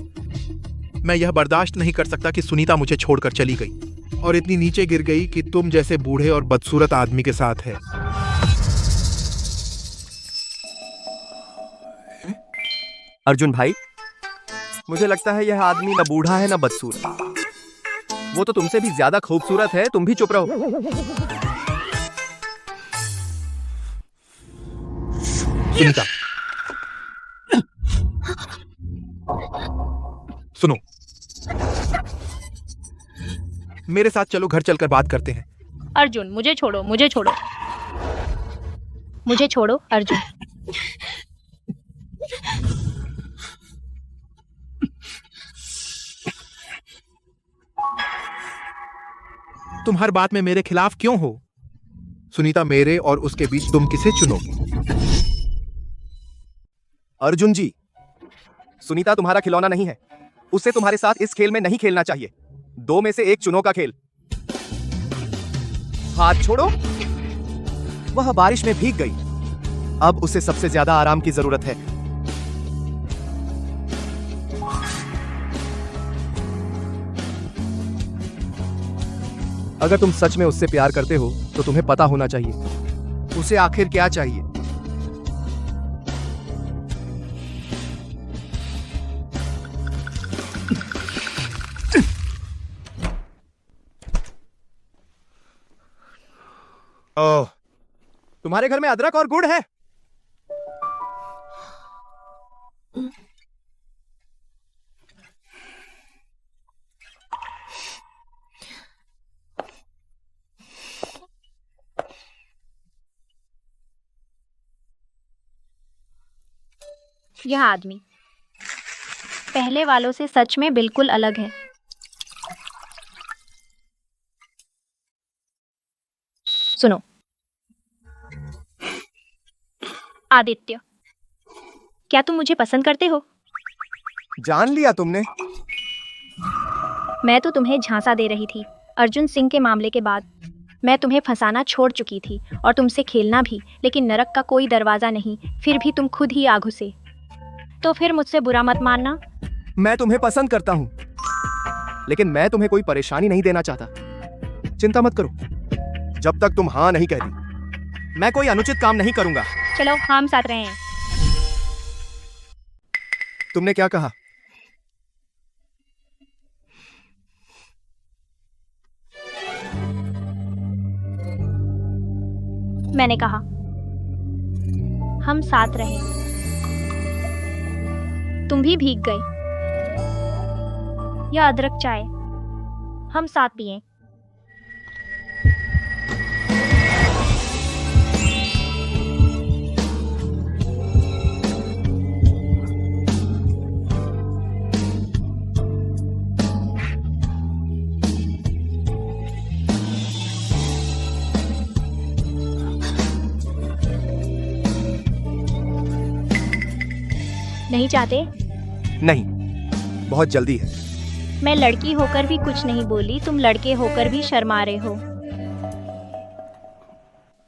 मैं यह बर्दाश्त नहीं कर सकता कि सुनीता मुझे छोड़कर चली गई और इतनी नीचे गिर गई कि तुम जैसे बूढ़े और बदसूरत आदमी के साथ है। अर्जुन भाई, मुझे लगता है यह आदमी न बूढ़ा है न बदसूरत। वो तो तुमसे भी ज्यादा खूबसूरत है। तुम भी चुप रहो। सुनीता, सुनो, मेरे साथ चलो, घर चलकर बात करते हैं। अर्जुन, मुझे छोड़ो, मुझे छोड़ो, मुझे छोड़ो अर्जुन। तुम हर बात में मेरे खिलाफ क्यों हो? सुनीता, मेरे और उसके बीच तुम किसे चुनोगे? अर्जुन जी, सुनीता तुम्हारा खिलौना नहीं है। उसे तुम्हारे साथ इस खेल में नहीं खेलना चाहिए। दो में से एक चुनो का खेल। हाथ छोड़ो। वह बारिश में भीग गई। अब उसे सबसे ज्यादा आराम की जरूरत है। अगर तुम सच में उससे प्यार करते हो तो तुम्हें पता होना चाहिए उसे आखिर क्या चाहिए। ओह, तुम्हारे घर में अदरक और गुड़ है? यह आदमी पहले वालों से सच में बिल्कुल अलग है। सुनो आदित्य, क्या तुम मुझे पसंद करते हो? जान लिया तुमने? मैं तो तुम्हें झांसा दे रही थी। अर्जुन सिंह के मामले के बाद मैं तुम्हें फंसाना छोड़ चुकी थी और तुमसे खेलना भी, लेकिन नरक का कोई दरवाजा नहीं। फिर भी तुम खुद ही आ घुसे। तो फिर मुझसे बुरा मत मानना। मैं तुम्हें पसंद करता हूं, लेकिन मैं तुम्हें कोई परेशानी नहीं देना चाहता। चिंता मत करो, जब तक तुम हाँ नहीं कहती मैं कोई अनुचित काम नहीं करूंगा। चलो हम साथ रहे हैं। तुमने क्या कहा? मैंने कहा हम साथ रहे। तुम भी भीग गए। यह अदरक चाय हम साथ पिए। नहीं चाहते? नहीं, बहुत जल्दी है। मैं लड़की होकर भी कुछ नहीं बोली, तुम लड़के होकर भी शर्मा रहे हो।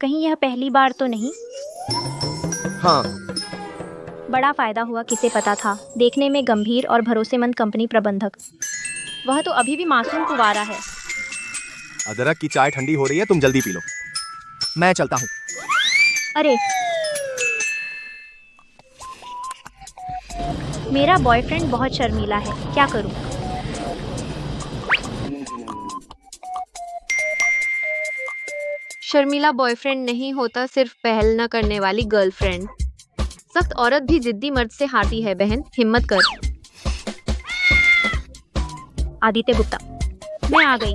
कहीं यह पहली बार तो नहीं? हाँ। बड़ा फायदा हुआ, किसे पता था। देखने में गंभीर और भरोसेमंद कंपनी प्रबंधक, वह तो अभी भी मासूम कुंवारा है। अदरक की चाय ठंडी हो रही है, तुम जल्दी पी लो। मैं चलता हूँ। अरे, मेरा बॉयफ्रेंड बहुत शर्मीला है, क्या करूं? शर्मीला बॉयफ्रेंड नहीं होता, सिर्फ पहल न करने वाली गर्लफ्रेंड। सख्त औरत भी जिद्दी मर्द से हारती है बहन, हिम्मत कर। आदित्य गुप्ता, मैं आ गई।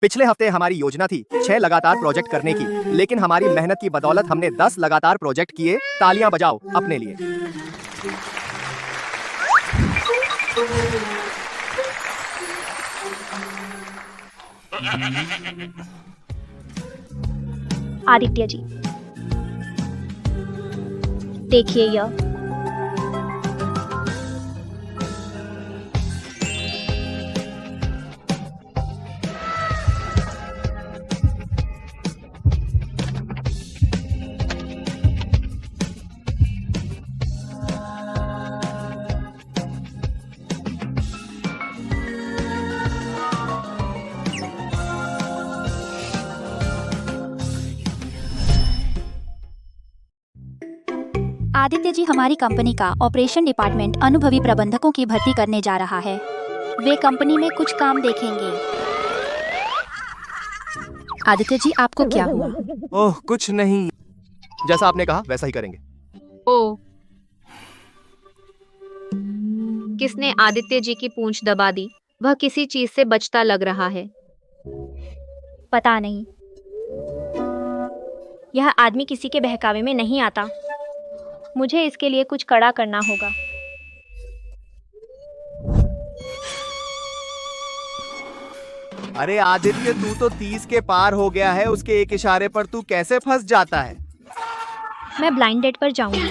पिछले हफ्ते हमारी योजना थी 6 लगातार प्रोजेक्ट करने की, लेकिन हमारी मेहनत की बदौलत हमने 10 लगातार प्रोजेक्ट किए। तालियां बजाओ अपने लिए। आदित्य जी, देखिए यह आदित्य जी, हमारी कंपनी का ऑपरेशन डिपार्टमेंट अनुभवी प्रबंधकों की भर्ती करने जा रहा है। वे कंपनी में कुछ काम देखेंगे। आदित्य जी, आपको क्या हुआ? ओह कुछ नहीं, जैसा आपने कहा वैसा ही करेंगे। ओ, किसने आदित्य जी की पूंछ दबा दी? वह किसी चीज से बचता लग रहा है। पता नहीं, यह आदमी किसी के बहकावे में नहीं आता। मुझे इसके लिए कुछ कड़ा करना होगा। अरे आदित्य, तू तो 30 के पार हो गया है। उसके एक इशारे पर तू कैसे फंस जाता है? मैं ब्लाइंड डेट पर जाऊंगी।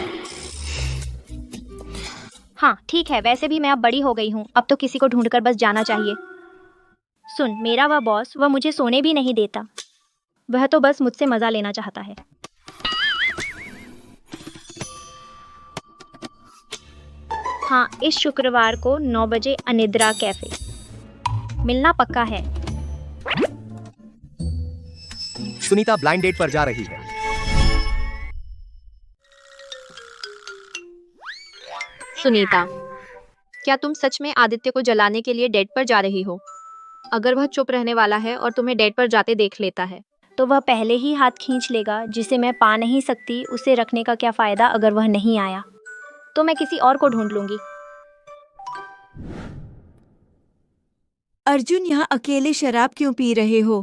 हाँ ठीक है, वैसे भी मैं अब बड़ी हो गई हूँ। अब तो किसी को ढूंढकर बस जाना चाहिए। सुन, मेरा वह बॉस, वह मुझे सोने भी नहीं देता। वह तो बस मुझसे मजा लेना चाहता है। हाँ, इस शुक्रवार को 9 बजे अनिद्रा कैफे मिलना पक्का है। सुनीता ब्लाइंड डेट पर जा रही है। सुनीता, क्या तुम सच में आदित्य को जलाने के लिए डेट पर जा रही हो? अगर वह चुप रहने वाला है और तुम्हें डेट पर जाते देख लेता है तो वह पहले ही हाथ खींच लेगा, जिसे मैं पा नहीं सकती। उसे रखने का क्या फायदा अगर वह नहीं आया? तो मैं किसी और को ढूंढ लूंगी। अर्जुन, यहाँ अकेले शराब क्यों पी रहे हो?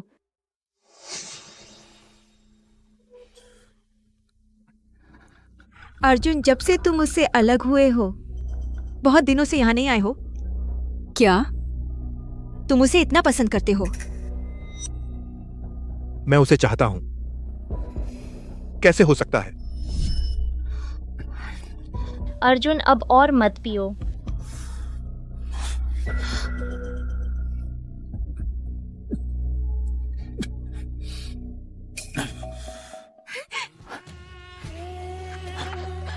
अर्जुन, जब से तुम उससे अलग हुए हो, बहुत दिनों से यहाँ नहीं आए हो क्या? तुम उसे इतना पसंद करते हो? मैं उसे चाहता हूं। कैसे हो सकता है? अर्जुन, अब और मत पियो।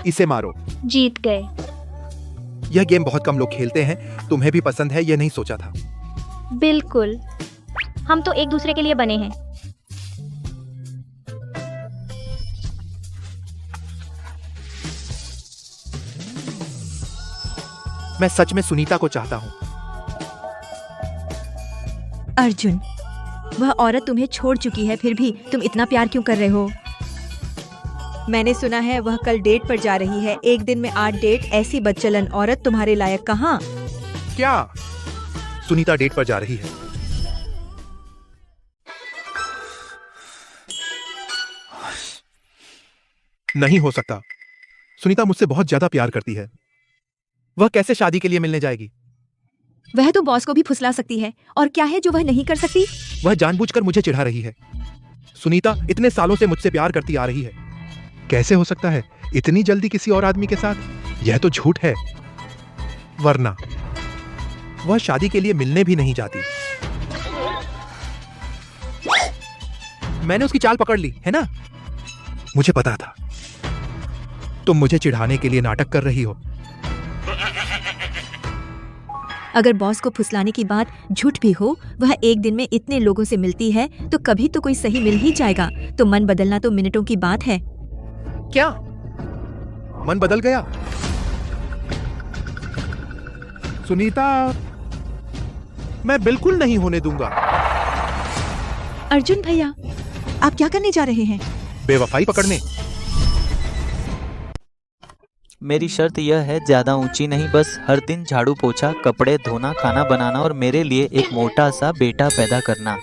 इसे मारो। जीत गए। यह गेम बहुत कम लोग खेलते हैं। तुम्हें भी पसंद है, यह नहीं सोचा था। बिल्कुल, हम तो एक दूसरे के लिए बने हैं। मैं सच में सुनीता को चाहता हूं। अर्जुन, वह औरत तुम्हें छोड़ चुकी है, फिर भी तुम इतना प्यार क्यों कर रहे हो? मैंने सुना है वह कल डेट पर जा रही है। एक दिन में 8 डेट, ऐसी बदचलन औरत तुम्हारे लायक कहाँ? क्या? सुनीता डेट पर जा रही है। नहीं हो सकता। सुनीता मुझसे बहुत ज्यादा प्यार करती है। वह कैसे शादी के लिए मिलने जाएगी? वह तो बॉस को भी फुसला सकती है, और क्या है जो वह नहीं कर सकती? वह जानबूझकर मुझे चिढ़ा रही है। सुनीता इतने सालों से मुझसे प्यार करती आ रही है। कैसे हो सकता है इतनी जल्दी किसी और आदमी के साथ? यह तो झूठ है। वरना वह शादी के लिए मिलने भी नहीं जाती। मैंने उसकी चाल पकड़ ली है ना? मुझे पता था तुम मुझे चिढ़ाने के लिए नाटक कर रही हो। अगर बॉस को फुसलाने की बात झूठ भी हो, वह एक दिन में इतने लोगों से मिलती है तो कभी तो कोई सही मिल ही जाएगा। तो मन बदलना तो मिनटों की बात है। क्या मन बदल गया? सुनीता, मैं बिल्कुल नहीं होने दूंगा। अर्जुन भैया, आप क्या करने जा रहे हैं? बेवफाई पकड़ने। मेरी शर्त यह है, ज्यादा ऊंची नहीं, बस हर दिन झाड़ू पोछा, कपड़े धोना, खाना बनाना और मेरे लिए एक मोटा सा बेटा पैदा करना।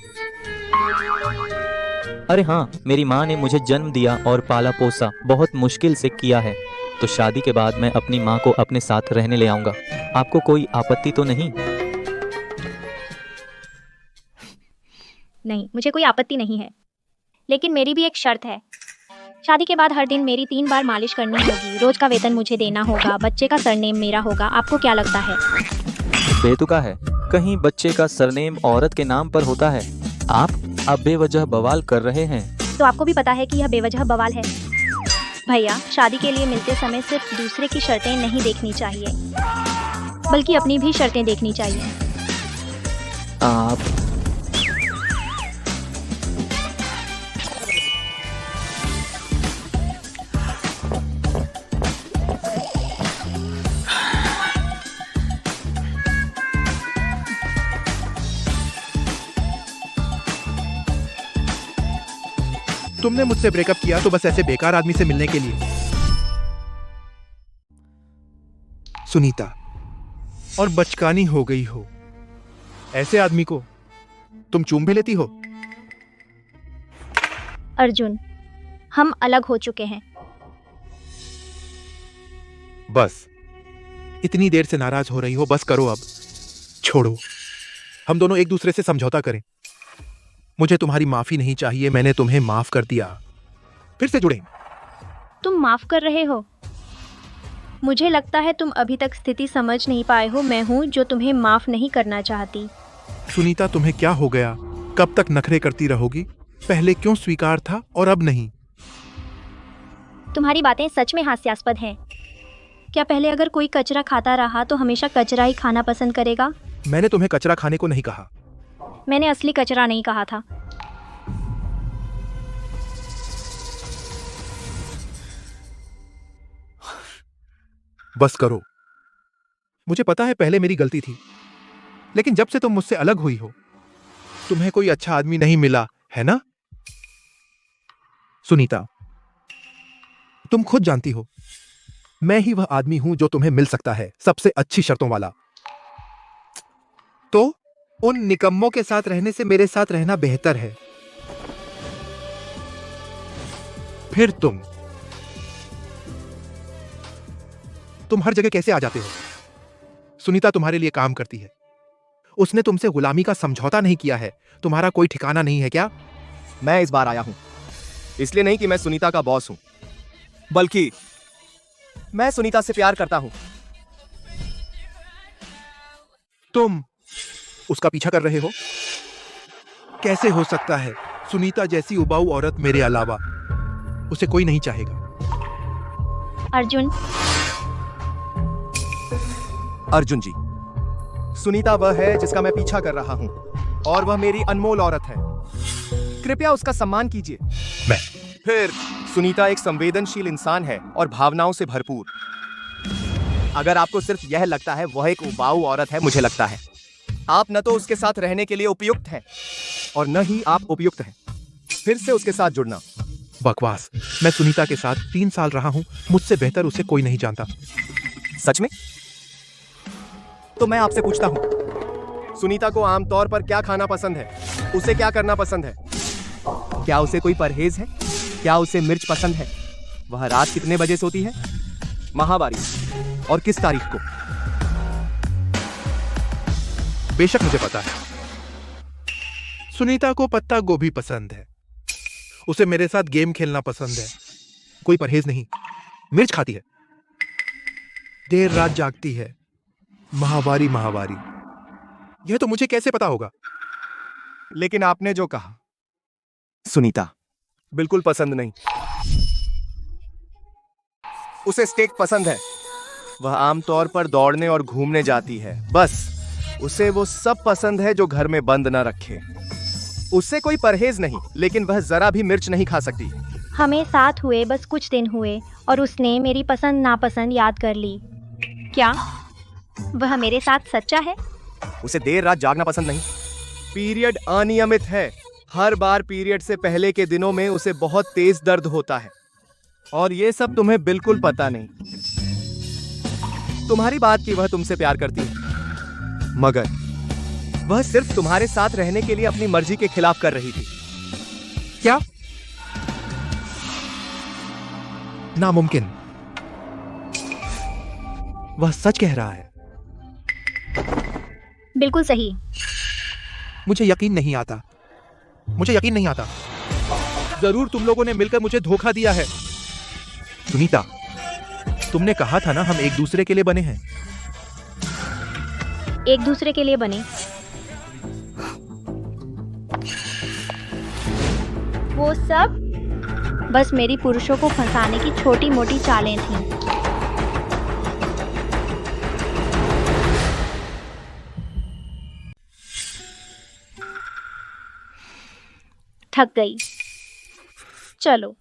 अरे हाँ, मेरी माँ ने मुझे जन्म दिया और पाला पोसा बहुत मुश्किल से किया है, तो शादी के बाद मैं अपनी माँ को अपने साथ रहने ले आऊंगा। आपको कोई आपत्ति तो नहीं? नहीं, मुझे कोई आपत्ति नहीं है, लेकिन मेरी भी एक शर्त है। शादी के बाद हर दिन मेरी 3 बार मालिश करनी होगी, रोज का वेतन मुझे देना होगा, बच्चे का सरनेम मेरा होगा। आपको क्या लगता है? बेतुका है, कहीं बच्चे का सरनेम औरत के नाम पर होता है। आप अब बेवजह बवाल कर रहे हैं। तो आपको भी पता है कि यह बेवजह बवाल है। भैया, शादी के लिए मिलते समय सिर्फ दूसरे की शर्तें नहीं देखनी चाहिए, बल्कि अपनी भी शर्तें देखनी चाहिए। आप तुमने मुझसे ब्रेकअप किया तो बस ऐसे बेकार आदमी से मिलने के लिए। सुनीता, और बचकानी हो गई हो। ऐसे आदमी को तुम चूम भी लेती हो? अर्जुन, हम अलग हो चुके हैं। बस, इतनी देर से नाराज हो रही हो, बस करो अब। छोड़ो, हम दोनों एक दूसरे से समझौता करें। मुझे तुम्हारी माफी नहीं चाहिए, मैंने तुम्हें माफ कर दिया। फिर से जुड़े। तुम माफ कर रहे हो? मुझे लगता है तुम अभी तक स्थिति समझ नहीं पाए हो। मैं हूँ जो तुम्हें माफ नहीं करना चाहती। सुनीता, तुम्हें क्या हो गया? कब तक नखरे करती रहोगी? पहले क्यों स्वीकार था और अब नहीं? तुम्हारी बातें सच में हास्यास्पद हैं। क्या पहले अगर कोई कचरा खाता रहा तो हमेशा कचरा ही खाना पसंद करेगा? मैंने तुम्हें कचरा खाने को नहीं कहा। मैंने असली कचरा नहीं कहा था। बस करो। मुझे पता है पहले मेरी गलती थी, लेकिन जब से तुम मुझसे अलग हुई हो, तुम्हें कोई अच्छा आदमी नहीं मिला, है ना? सुनीता, तुम खुद जानती हो, मैं ही वह आदमी हूं जो तुम्हें मिल सकता है, सबसे अच्छी शर्तों वाला। तो उन निकम्मों के साथ रहने से मेरे साथ रहना बेहतर है। फिर तुम हर जगह कैसे आ जाते हो? सुनीता तुम्हारे लिए काम करती है, उसने तुमसे गुलामी का समझौता नहीं किया है। तुम्हारा कोई ठिकाना नहीं है क्या? मैं इस बार आया हूं इसलिए नहीं कि मैं सुनीता का बॉस हूं, बल्कि मैं सुनीता से प्यार करता हूं। तुम उसका पीछा कर रहे हो? कैसे हो सकता है? सुनीता जैसी उबाऊ औरत मेरे अलावा उसे कोई नहीं चाहेगा। अर्जुन जी, सुनीता वह है जिसका मैं पीछा कर रहा हूं, और वह मेरी अनमोल औरत है। कृपया उसका सम्मान कीजिए। मैं फिर सुनीता एक संवेदनशील इंसान है और भावनाओं से भरपूर। अगर आपको सिर्फ यह लगता है वह एक उबाऊ औरत है, मुझे लगता है आप न तो उसके साथ रहने के लिए उपयुक्त हैं और न ही आप उपयुक्त हैं फिर से उसके साथ जुड़ना। बकवास। मैं सुनीता के साथ 3 साल रहा हूं, मुझसे बेहतर उसे कोई नहीं जानता। सच में? तो मैं आपसे पूछता हूं, सुनीता को आमतौर पर क्या खाना पसंद है? उसे क्या करना पसंद है? क्या उसे कोई परहेज है? क्या उसे मिर्च पसंद है? वह रात कितने बजे सोती है? माहवारी और किस तारीख को? बेशक मुझे पता है। सुनीता को पत्ता गोभी पसंद है, उसे मेरे साथ गेम खेलना पसंद है। कोई परहेज नहीं, मिर्च खाती है, देर रात जागती है, माहवारी। यह तो मुझे कैसे पता होगा? लेकिन आपने जो कहा, सुनीता बिल्कुल पसंद नहीं। उसे स्टेक पसंद है। वह आमतौर पर दौड़ने और घूमने जाती है। बस उसे वो सब पसंद है जो घर में बंद न रखे। उससे कोई परहेज नहीं, लेकिन वह जरा भी मिर्च नहीं खा सकती। हमें साथ हुए बस कुछ दिन हुए और उसने मेरी पसंद नापसंद याद कर ली। क्या वह मेरे साथ सच्चा है? उसे देर रात जागना पसंद नहीं। पीरियड अनियमित है, हर बार पीरियड से पहले के दिनों में उसे बहुत तेज दर्द होता है और ये सब तुम्हें बिल्कुल पता नहीं। तुम्हारी बात की वह तुमसे प्यार करती है, मगर वह सिर्फ तुम्हारे साथ रहने के लिए अपनी मर्जी के खिलाफ कर रही थी। क्या? नामुमकिन। वह सच कह रहा है। बिल्कुल सही। मुझे यकीन नहीं आता। मुझे यकीन नहीं आता। जरूर तुम लोगों ने मिलकर मुझे धोखा दिया है। सुनीता, तुमने कहा था ना हम एक दूसरे के लिए बने हैं। एक दूसरे के लिए बने? वो सब बस मेरी पुरुषों को फंसाने की छोटी मोटी चालें थीं। थक गई। चलो।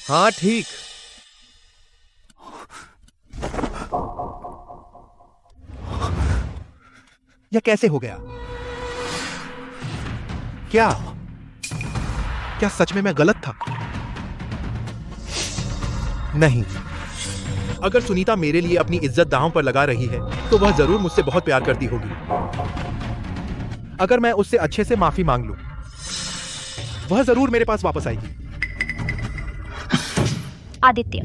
हाँ ठीक। यह कैसे हो गया? क्या क्या सच में मैं गलत था? नहीं। अगर सुनीता मेरे लिए अपनी इज्जत दांव पर लगा रही है तो वह जरूर मुझसे बहुत प्यार करती होगी। अगर मैं उससे अच्छे से माफी मांग लूं, वह जरूर मेरे पास वापस आएगी। आदित्य,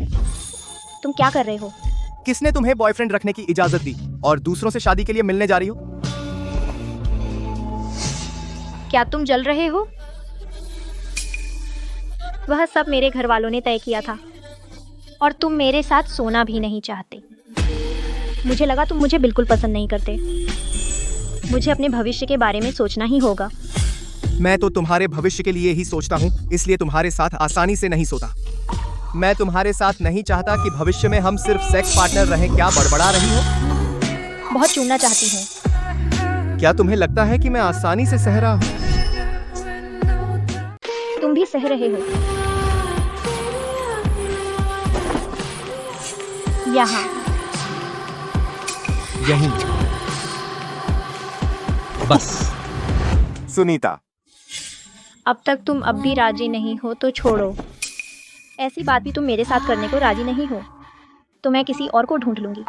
तुम क्या कर रहे हो? किसने तुम्हें बॉयफ्रेंड रखने की इजाजत दी और दूसरों से शादी के लिए मिलने जा रही हो? क्या तुम जल रहे हो? वह सब मेरे घर वालों ने तय किया था और तुम मेरे साथ सोना भी नहीं चाहते। मुझे लगा तुम मुझे बिल्कुल पसंद नहीं करते। मुझे अपने भविष्य के बारे में सोचना ही होगा। मैं तो तुम्हारे भविष्य के लिए ही सोचता हूँ, इसलिए तुम्हारे साथ आसानी से नहीं सोता। मैं तुम्हारे साथ नहीं चाहता कि भविष्य में हम सिर्फ सेक्स पार्टनर रहें। क्या बड़बड़ा रही हो? बहुत चुनना चाहती हूँ। क्या तुम्हें लगता है कि मैं आसानी से सह रहा हूँ? तुम भी सह रहे हो। यहाँ यहीं। बस। सुनीता, अब तक तुम अब भी राजी नहीं हो तो छोड़ो। ऐसी बात भी तुम मेरे साथ करने को राजी नहीं हो तो मैं किसी और को ढूंढ लूंगी।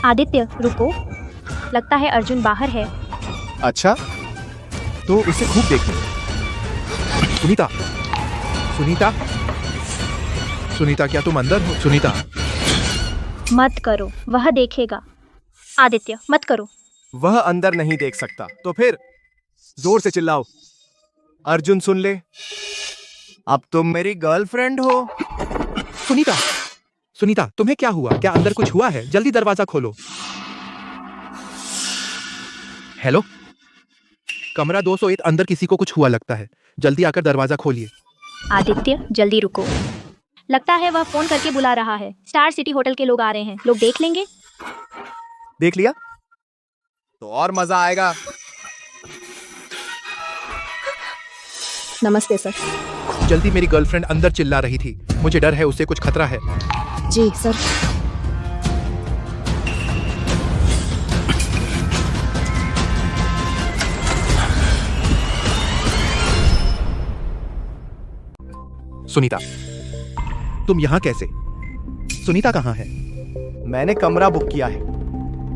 आदित्य, रुको। लगता है अर्जुन बाहर है। अच्छा, तो उसे खूब देखो। सुनीता, सुनीता, सुनीता, क्या तुम अंदर हो? सुनीता, मत करो, वह देखेगा। आदित्य, मत करो। वह अंदर नहीं देख सकता। तो फिर जोर से चिल्लाओ। अर्जुन सुन ले, अब तुम मेरी गर्लफ्रेंड हो। सुनीता, सुनीता, तुम्हें क्या हुआ? क्या अंदर कुछ हुआ है? जल्दी दरवाजा खोलो। हेलो, कमरा 201 अंदर किसी को कुछ हुआ लगता है। जल्दी आकर दरवाजा खोलिए। आदित्य, जल्दी रुको। लगता है वह फोन करके बुला रहा है। स्टार सिटी होटल के लोग आ रहे हैं। लोग देख लेंगे। देख लिया तो और मजा आएगा। नमस्ते सर। जल्दी, मेरी गर्लफ्रेंड अंदर चिल्ला रही थी। मुझे डर है उसे कुछ खतरा है। जी सर। सुनीता, तुम यहाँ कैसे? सुनीता कहाँ है? मैंने कमरा बुक किया है।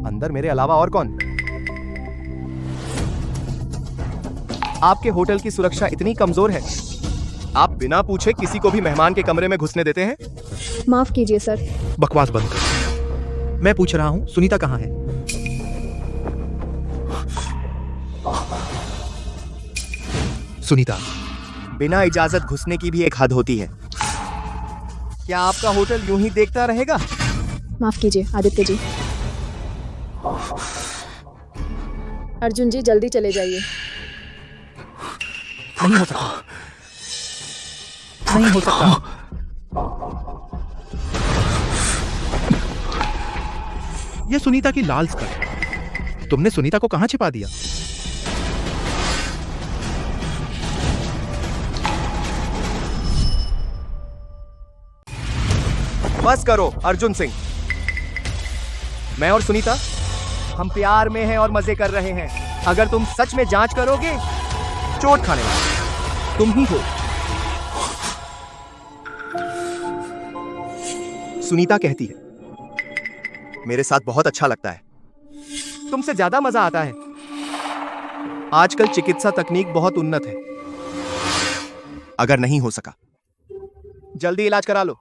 अंदर मेरे अलावा और कौन? आपके होटल की सुरक्षा इतनी कमजोर है आप बिना पूछे किसी को भी मेहमान के कमरे में घुसने देते हैं? माफ कीजिए सर। बकवास बंद कर। मैं पूछ रहा हूँ सुनीता कहाँ है? सुनीता। बिना इजाजत घुसने की भी एक हद होती है। क्या आपका होटल यूं ही देखता रहेगा? माफ कीजिए आदित्य जी। अर्जुन जी जल्दी चले जाइए। नहीं हो सकता, नहीं हो सकता। यह सुनीता की लाल स्कर्ट। तुमने सुनीता को कहां छिपा दिया? बस करो अर्जुन सिंह। मैं और सुनीता हम प्यार में हैं और मजे कर रहे हैं। अगर तुम सच में जांच करोगे, चोट खाने वाला तुम ही हो। सुनीता कहती है, मेरे साथ बहुत अच्छा लगता है, तुमसे ज्यादा मजा आता है। आजकल चिकित्सा तकनीक बहुत उन्नत है। अगर नहीं हो सका, जल्दी इलाज करा लो।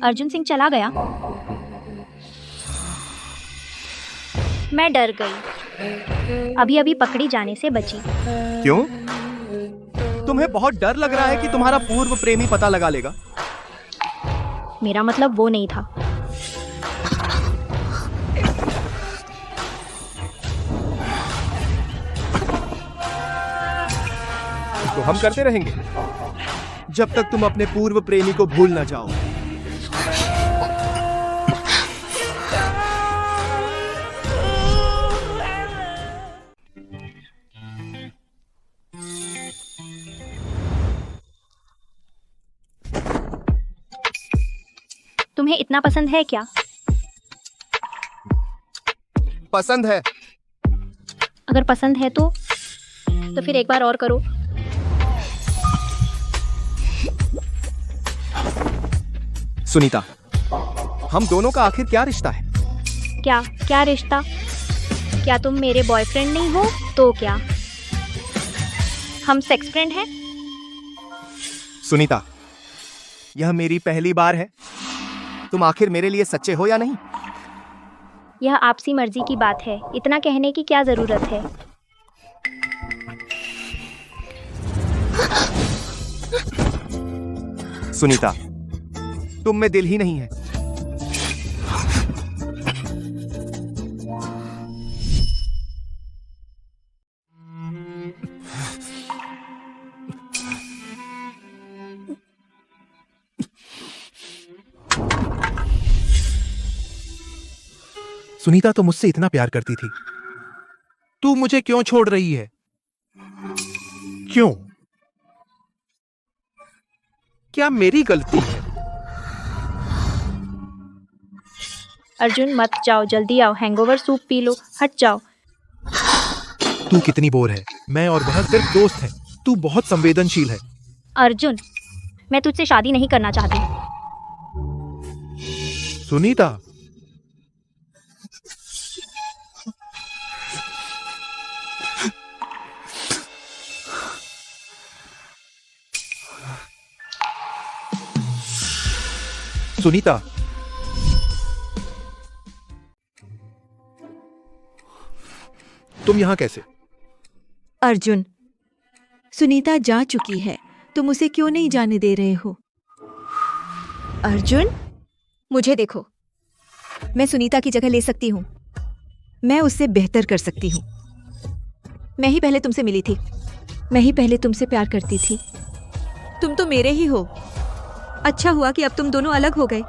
अर्जुन सिंह चला गया। मैं डर गई। अभी अभी पकड़ी जाने से बची। क्यों? तुम्हें बहुत डर लग रहा है कि तुम्हारा पूर्व प्रेमी पता लगा लेगा? मेरा मतलब वो नहीं था। तो हम करते रहेंगे जब तक तुम अपने पूर्व प्रेमी को भूल ना जाओ। तुम्हें इतना पसंद है क्या? पसंद है। अगर पसंद है तो फिर एक बार और करो। सुनीता, हम दोनों का आखिर क्या रिश्ता है? क्या रिश्ता? क्या तुम मेरे बॉयफ्रेंड नहीं हो तो क्या हम सेक्स फ्रेंड हैं? सुनीता, यह मेरी पहली बार है। तुम आखिर मेरे लिए सच्चे हो या नहीं? यह आपसी मर्जी की बात है। इतना कहने की क्या जरूरत है? सुनीता, तुम में दिल ही नहीं है। सुनीता तो मुझसे इतना प्यार करती थी। तू मुझे क्यों छोड़ रही है? क्यों? क्या मेरी गलती है? अर्जुन मत जाओ, जल्दी आओ। Hangover soup P low. हट जाओ। तू कितनी बोर है। मैं और वह सिर्फ दोस्त हैं। तू बहुत संवेदनशील है। अर्जुन, मैं तुझसे शादी नहीं करना चाहती। सुनीता, सुनीता, तुम यहां कैसे? अर्जुन, सुनीता जा चुकी है। तुम उसे क्यों नहीं जाने दे रहे हो? अर्जुन, मुझे देखो। मैं सुनीता की जगह ले सकती हूँ। मैं उससे बेहतर कर सकती हूँ। मैं ही पहले तुमसे मिली थी। मैं ही पहले तुमसे प्यार करती थी। तुम तो मेरे ही हो। अच्छा हुआ कि अब तुम दोनों अलग हो गए।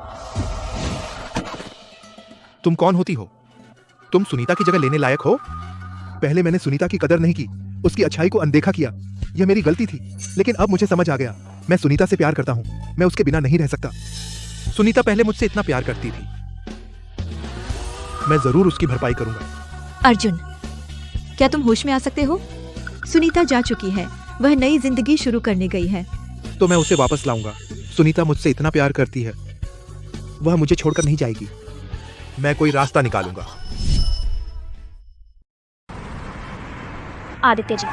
तुम कौन होती हो? तुम सुनीता की जगह लेने लायक हो? पहले मैंने सुनीता की कदर नहीं की, उसकी अच्छाई को अनदेखा किया। यह मेरी गलती थी, लेकिन अब मुझे समझ आ गया। मैं सुनीता से प्यार करता हूँ। मैं उसके बिना नहीं रह सकता। सुनीता पहले मुझसे इतना प्यार करती थी। मैं जरूर उसकी भरपाई करूंगा। अर्जुन, क्या तुम होश में आ सकते हो? सुनीता जा चुकी है। वह नई जिंदगी शुरू करने गई है। तो मैं उसे वापस लाऊंगा। सुनीता मुझसे इतना प्यार करती है, वह मुझे छोड़कर नहीं जाएगी। मैं कोई रास्ता निकालूंगा। आदित्य जी,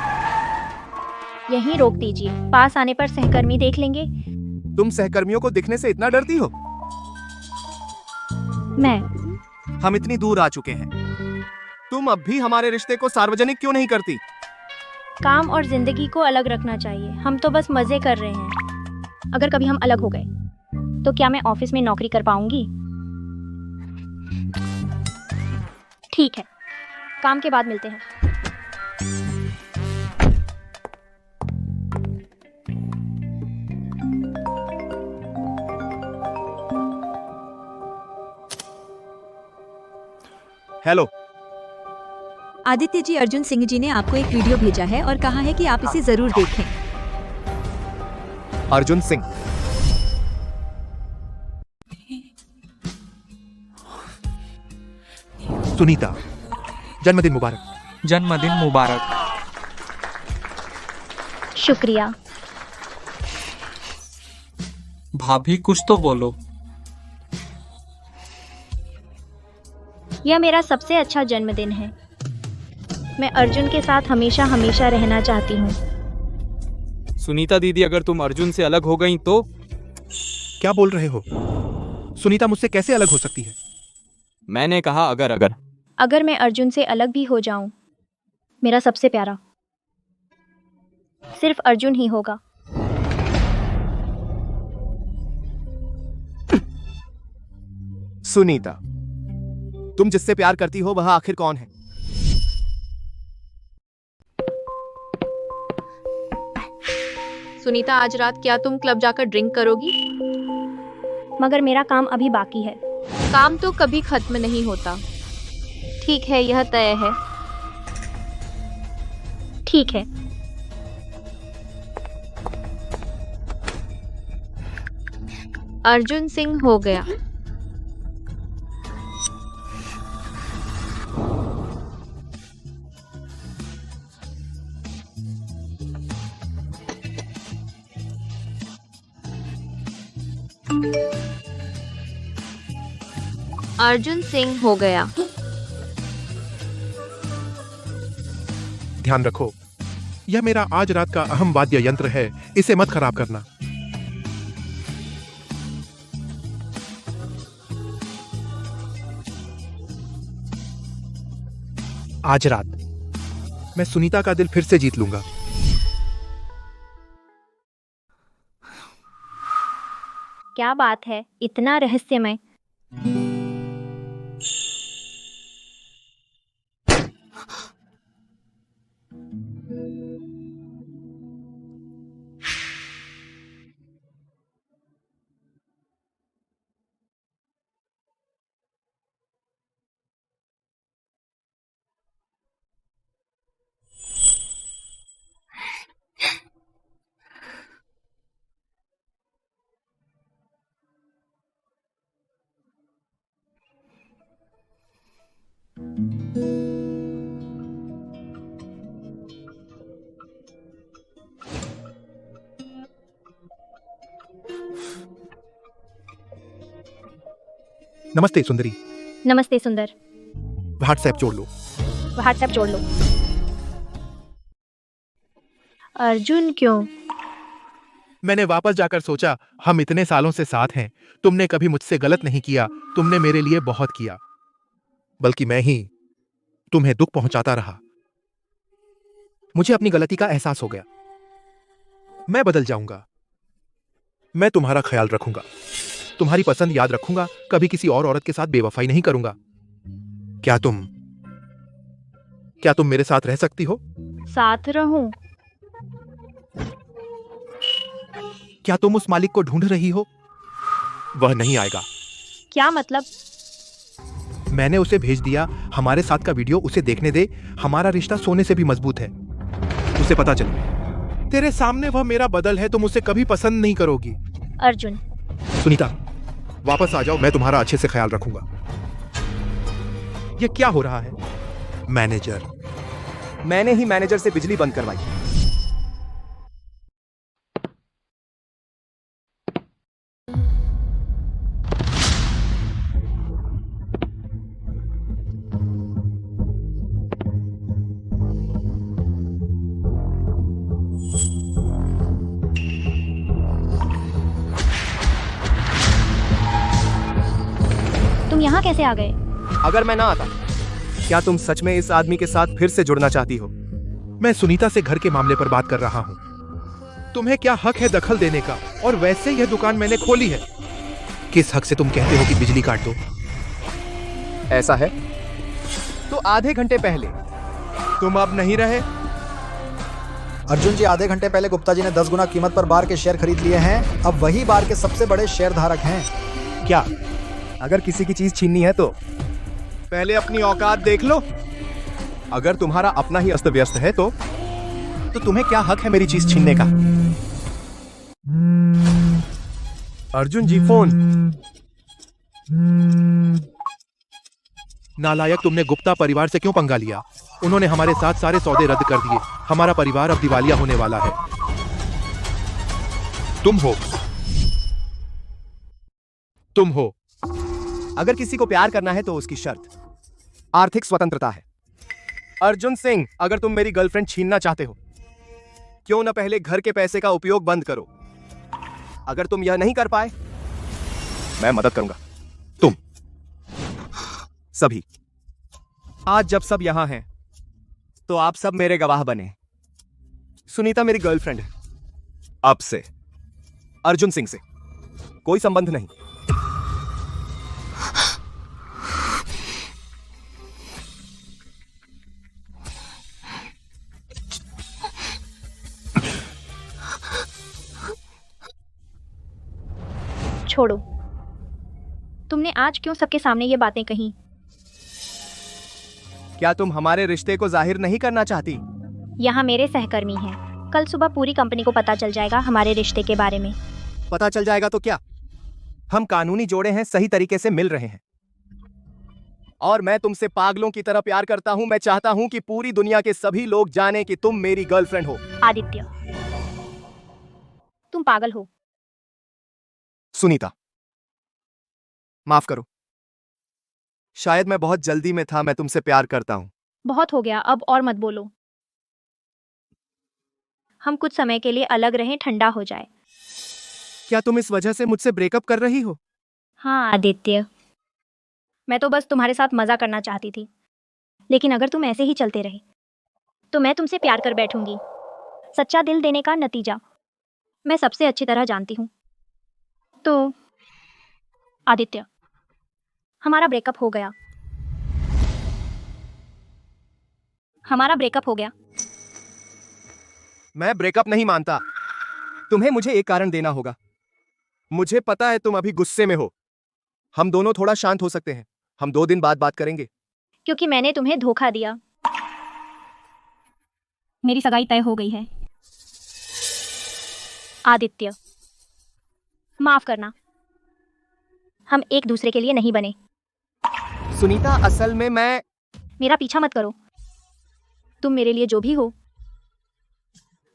यहीं रोक दीजिए, पास आने पर सहकर्मी देख लेंगे। तुम सहकर्मियों को दिखने से इतना डरती हो? मैं हम इतनी दूर आ चुके हैं, तुम अब भी हमारे रिश्ते को सार्वजनिक क्यों नहीं करती? काम और जिंदगी को अलग रखना चाहिए। हम तो बस मजे कर रहे हैं। अगर कभी हम अलग हो गए तो क्या मैं ऑफिस में नौकरी कर पाऊंगी? ठीक है, काम के बाद मिलते हैं। हेलो आदित्य जी, अर्जुन सिंह जी ने आपको एक वीडियो भेजा है और कहा है कि आप इसे जरूर देखें। अर्जुन सिंह, सुनीता, जन्मदिन मुबारक। जन्मदिन मुबारक। शुक्रिया। भाभी कुछ तो बोलो। यह मेरा सबसे अच्छा जन्मदिन है। मैं अर्जुन के साथ हमेशा हमेशा रहना चाहती हूँ। सुनीता दीदी, अगर तुम अर्जुन से अलग हो गई तो? क्या बोल रहे हो? सुनीता मुझसे कैसे अलग हो सकती है? मैंने कहा अगर मैं अर्जुन से अलग भी हो जाऊं, मेरा सबसे प्यारा सिर्फ अर्जुन ही होगा। सुनीता, तुम जिससे प्यार करती हो वह आखिर कौन है? सुनीता, आज रात क्या तुम क्लब जाकर ड्रिंक करोगी? मगर मेरा काम अभी बाकी है। काम तो कभी खत्म नहीं होता। ठीक है, यह तय है। ठीक है। अर्जुन सिंह हो गया। अर्जुन सिंह हो गया। ध्यान रखो, यह मेरा आज रात का अहम वाद्य यंत्र है, इसे मत खराब करना। आज रात मैं सुनीता का दिल फिर से जीत लूंगा। क्या बात है, इतना रहस्यमय। नमस्ते सुंदरी। नमस्ते सुंदर। व्हाट्सएप जोड़ लो। व्हाट्सएप जोड़ लो। अर्जुन क्यों? मैंने वापस जाकर सोचा, हम इतने सालों से साथ हैं, तुमने कभी मुझसे गलत नहीं किया, तुमने मेरे लिए बहुत किया, बल्कि मैं ही तुम्हें दुख पहुंचाता रहा। मुझे अपनी गलती का एहसास हो गया। मैं बदल जाऊंगा। मैं तुम्हारा ख्याल रखूंगा, तुम्हारी पसंद याद रखूंगा, कभी किसी और औरत के साथ बेवफाई नहीं करूंगा। क्या तुम मेरे साथ रह सकती हो? साथ रहूं? क्या तुम उस मालिक को ढूंढ रही हो? वह नहीं आएगा। क्या मतलब? मैंने उसे भेज दिया, हमारे साथ का वीडियो उसे देखने दे। हमारा रिश्ता सोने से भी मजबूत है। उसे पता चले तेरे सामने वह मेरा बदल है, तुम उसे कभी पसंद नहीं करोगी। अर्जुन। सुनीता, वापस आ जाओ, मैं तुम्हारा अच्छे से ख्याल रखूंगा। यह क्या हो रहा है? मैनेजर। मैंने ही मैनेजर से बिजली बंद करवाई। यहाँ कैसे आ गए? अगर मैं ना आता, क्या तुम सच में इस आदमी के साथ फिर से जुड़ना चाहती हो? मैं सुनीता से घर के मामले पर बात कर रहा हूँ। तुम्हें क्या हक है दखल देने का? और वैसे यह दुकान मैंने खोली है। किस हक से तुम कहते हो कि बिजली काट दो? ऐसा है तो आधे घंटे पहले तुम अब नहीं रहे। अर्जुन जी, आधे घंटे पहले गुप्ता जी ने 10 गुना कीमत पर बार के शेयर खरीद लिए हैं। अब वही बार के सबसे बड़े शेयर धारक हैं। क्या अगर किसी की चीज छीननी है तो पहले अपनी औकात देख लो। अगर तुम्हारा अपना ही अस्त व्यस्त है तो तुम्हें क्या हक है मेरी चीज छीनने का? अर्जुन जी, फोन। नालायक, तुमने गुप्ता परिवार से क्यों पंगा लिया? उन्होंने हमारे साथ सारे सौदे रद्द कर दिए। हमारा परिवार अब दिवालिया होने वाला है। तुम हो। अगर किसी को प्यार करना है तो उसकी शर्त आर्थिक स्वतंत्रता है। अर्जुन सिंह, अगर तुम मेरी गर्लफ्रेंड छीनना चाहते हो, क्यों न पहले घर के पैसे का उपयोग बंद करो। अगर तुम यह नहीं कर पाए, मैं मदद करूंगा। तुम सभी। आज जब सब यहां हैं, तो आप सब मेरे गवाह बने। सुनीता मेरी गर्लफ्रेंड है। अब से अर्जुन सिंह से कोई संबंध नहीं। छोड़ो। तुमने आज क्यों सबके सामने ये बातें कही? क्या तुम हमारे रिश्ते को जाहिर नहीं करना चाहती? यहाँ मेरे सहकर्मी हैं। कल सुबह पूरी कंपनी को पता चल जाएगा हमारे रिश्ते के बारे में। पता चल जाएगा तो क्या? हम कानूनी जोड़े हैं, सही तरीके से मिल रहे हैं। और मैं तुमसे पागलों की तरह प्यार करता हूं। मैं चाहता हूं कि पूरी दुनिया के सभी लोग जाने कि तुम मेरी गर्लफ्रेंड हो। आदित्य, तुम पागल हो। सुनीता, माफ करो। शायद मैं बहुत जल्दी में था। मैं तुमसे प्यार करता हूं। बहुत हो गया, अब और मत बोलो। हम कुछ समय के लिए अलग रहें, ठंडा हो जाए। क्या तुम इस वजह से मुझसे ब्रेकअप कर रही हो? हाँ आदित्य, मैं तो बस तुम्हारे साथ मजा करना चाहती थी। लेकिन अगर तुम ऐसे ही चलते रहे तो मैं तुमसे प्यार कर बैठूंगी। सच्चा दिल देने का नतीजा मैं सबसे अच्छी तरह जानती हूँ। तो आदित्य, हमारा ब्रेकअप हो गया। हमारा ब्रेकअप हो गया। मैं ब्रेकअप नहीं मानता। तुम्हें मुझे एक कारण देना होगा। मुझे पता है तुम अभी गुस्से में हो। हम दोनों थोड़ा शांत हो सकते हैं। हम 2 दिन बाद बात करेंगे। क्योंकि मैंने तुम्हें धोखा दिया। मेरी सगाई तय हो गई है। आदित्य, माफ करना। हम एक दूसरे के लिए नहीं बने। सुनीता, असल में मैं मेरा पीछा मत करो। तुम मेरे लिए जो भी हो,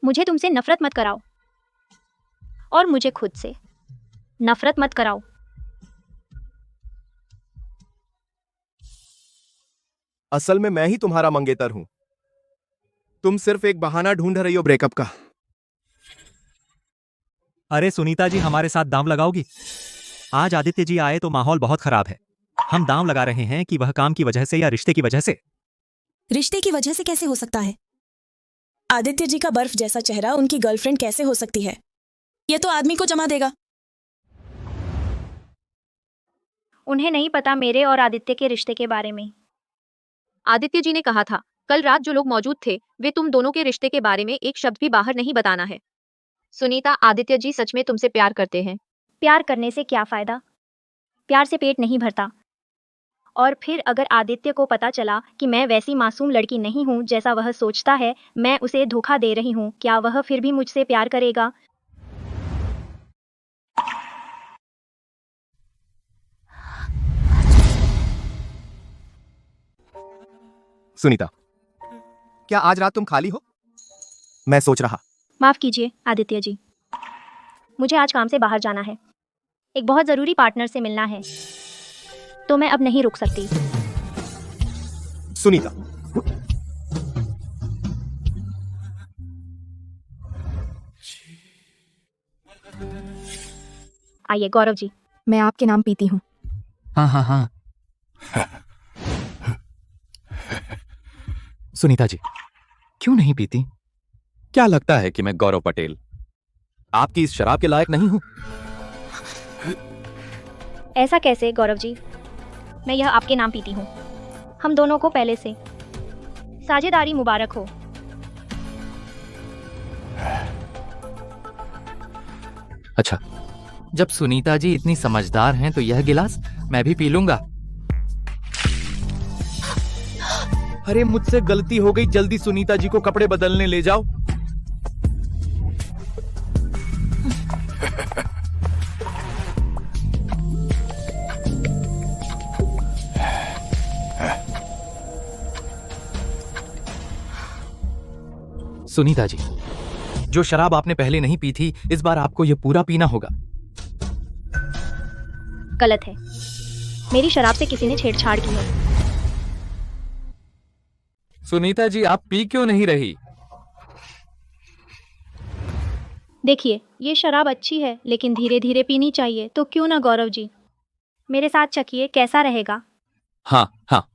मुझे तुमसे नफरत मत कराओ। और मुझे खुद से नफरत मत कराओ। असल में मैं ही तुम्हारा मंगेतर हूं। तुम सिर्फ एक बहाना ढूंढ रही हो ब्रेकअप का। अरे सुनीता जी, हमारे साथ दांव लगाओगी? आज आदित्य जी आए तो माहौल बहुत खराब है। हम दांव लगा रहे हैं कि वह काम की वजह से या रिश्ते की वजह से। रिश्ते की वजह से कैसे हो सकता है? आदित्य जी का बर्फ जैसा चेहरा उनकी गर्लफ्रेंड कैसे हो सकती है? ये तो आदमी को जमा देगा। उन्हें नहीं पता मेरे और आदित्य के रिश्ते के बारे में। आदित्य जी ने कहा था कल रात जो लोग मौजूद थे वे तुम दोनों के रिश्ते के बारे में एक शब्द भी बाहर नहीं बताना है। सुनीता, आदित्य जी सच में तुमसे प्यार करते हैं। प्यार करने से क्या फायदा? प्यार से पेट नहीं भरता। और फिर अगर आदित्य को पता चला कि मैं वैसी मासूम लड़की नहीं हूँ जैसा वह सोचता है, मैं उसे धोखा दे रही हूँ, क्या वह फिर भी मुझसे प्यार करेगा? सुनीता, क्या आज रात तुम खाली हो? मैं सोच रहा। माफ कीजिए आदित्य जी, मुझे आज काम से बाहर जाना है। एक बहुत जरूरी पार्टनर से मिलना है, तो मैं अब नहीं रुक सकती। सुनीता, आइए गौरव जी। मैं आपके नाम पीती हूँ। हाँ हाँ हाँ, सुनीता जी, क्यों नहीं पीती? क्या लगता है कि मैं गौरव पटेल आपकी इस शराब के लायक नहीं हूं? ऐसा कैसे गौरव जी? मैं यह आपके नाम पीती हूँ। हम दोनों को पहले से साझेदारी मुबारक हो। अच्छा, जब सुनीता जी इतनी समझदार हैं तो यह गिलास मैं भी पी लूंगा। अरे मुझसे गलती हो गई, जल्दी सुनीता जी को कपड़े बदलने ले जाओ। सुनीता जी, जो शराब आपने पहले नहीं पी थी, इस बार आपको यह पूरा पीना होगा। गलत है। मेरी शराब से किसी ने छेड़छाड़ की है। सुनीता जी, आप पी क्यों नहीं रही? देखिए, ये शराब अच्छी है लेकिन धीरे धीरे पीनी चाहिए, तो क्यों ना गौरव जी मेरे साथ चखिए, कैसा रहेगा? हाँ हाँ।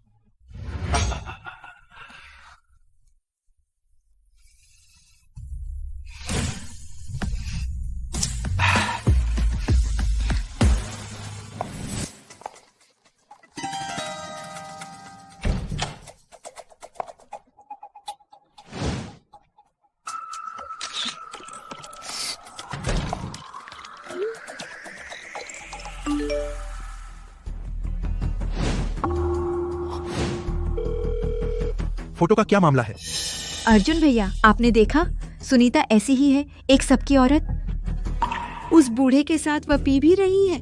फोटो का क्या मामला है? अर्जुन भैया, आपने देखा? सुनीता ऐसी ही है, एक सबकी औरत। उस बूढ़े के साथ वह पी भी रही है।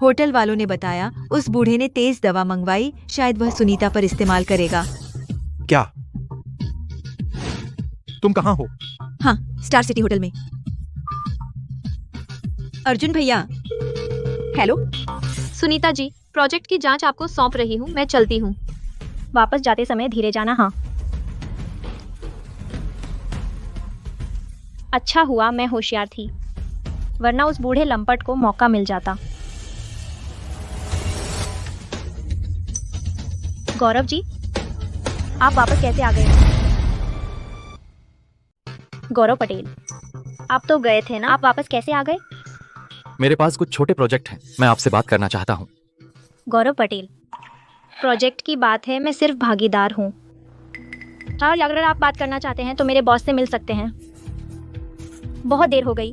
होटल वालों ने बताया उस बूढ़े ने तेज दवा मंगवाई, शायद वह सुनीता पर इस्तेमाल करेगा। क्या? तुम कहाँ हो? हाँ, स्टार सिटी होटल में। अर्जुन भैया, हेलो। सुनीता जी, प्रोजेक्ट की जांच आपको सौंप रही हूँ, मैं चलती हूँ। वापस जाते समय धीरे जाना। हाँ, अच्छा हुआ मैं होशियार थी, वरना उस बूढ़े लंपट को मौका मिल जाता। गौरव जी, आप वापस कैसे आ गए? गौरव पटेल, आप तो गए थे ना, आप वापस कैसे आ गए? मेरे पास कुछ छोटे प्रोजेक्ट हैं, मैं आपसे बात करना चाहता हूँ। गौरव पटेल, प्रोजेक्ट की बात है, मैं सिर्फ भागीदार हूँ। और अगर आप बात करना चाहते हैं तो मेरे बॉस से मिल सकते हैं। बहुत देर हो गई,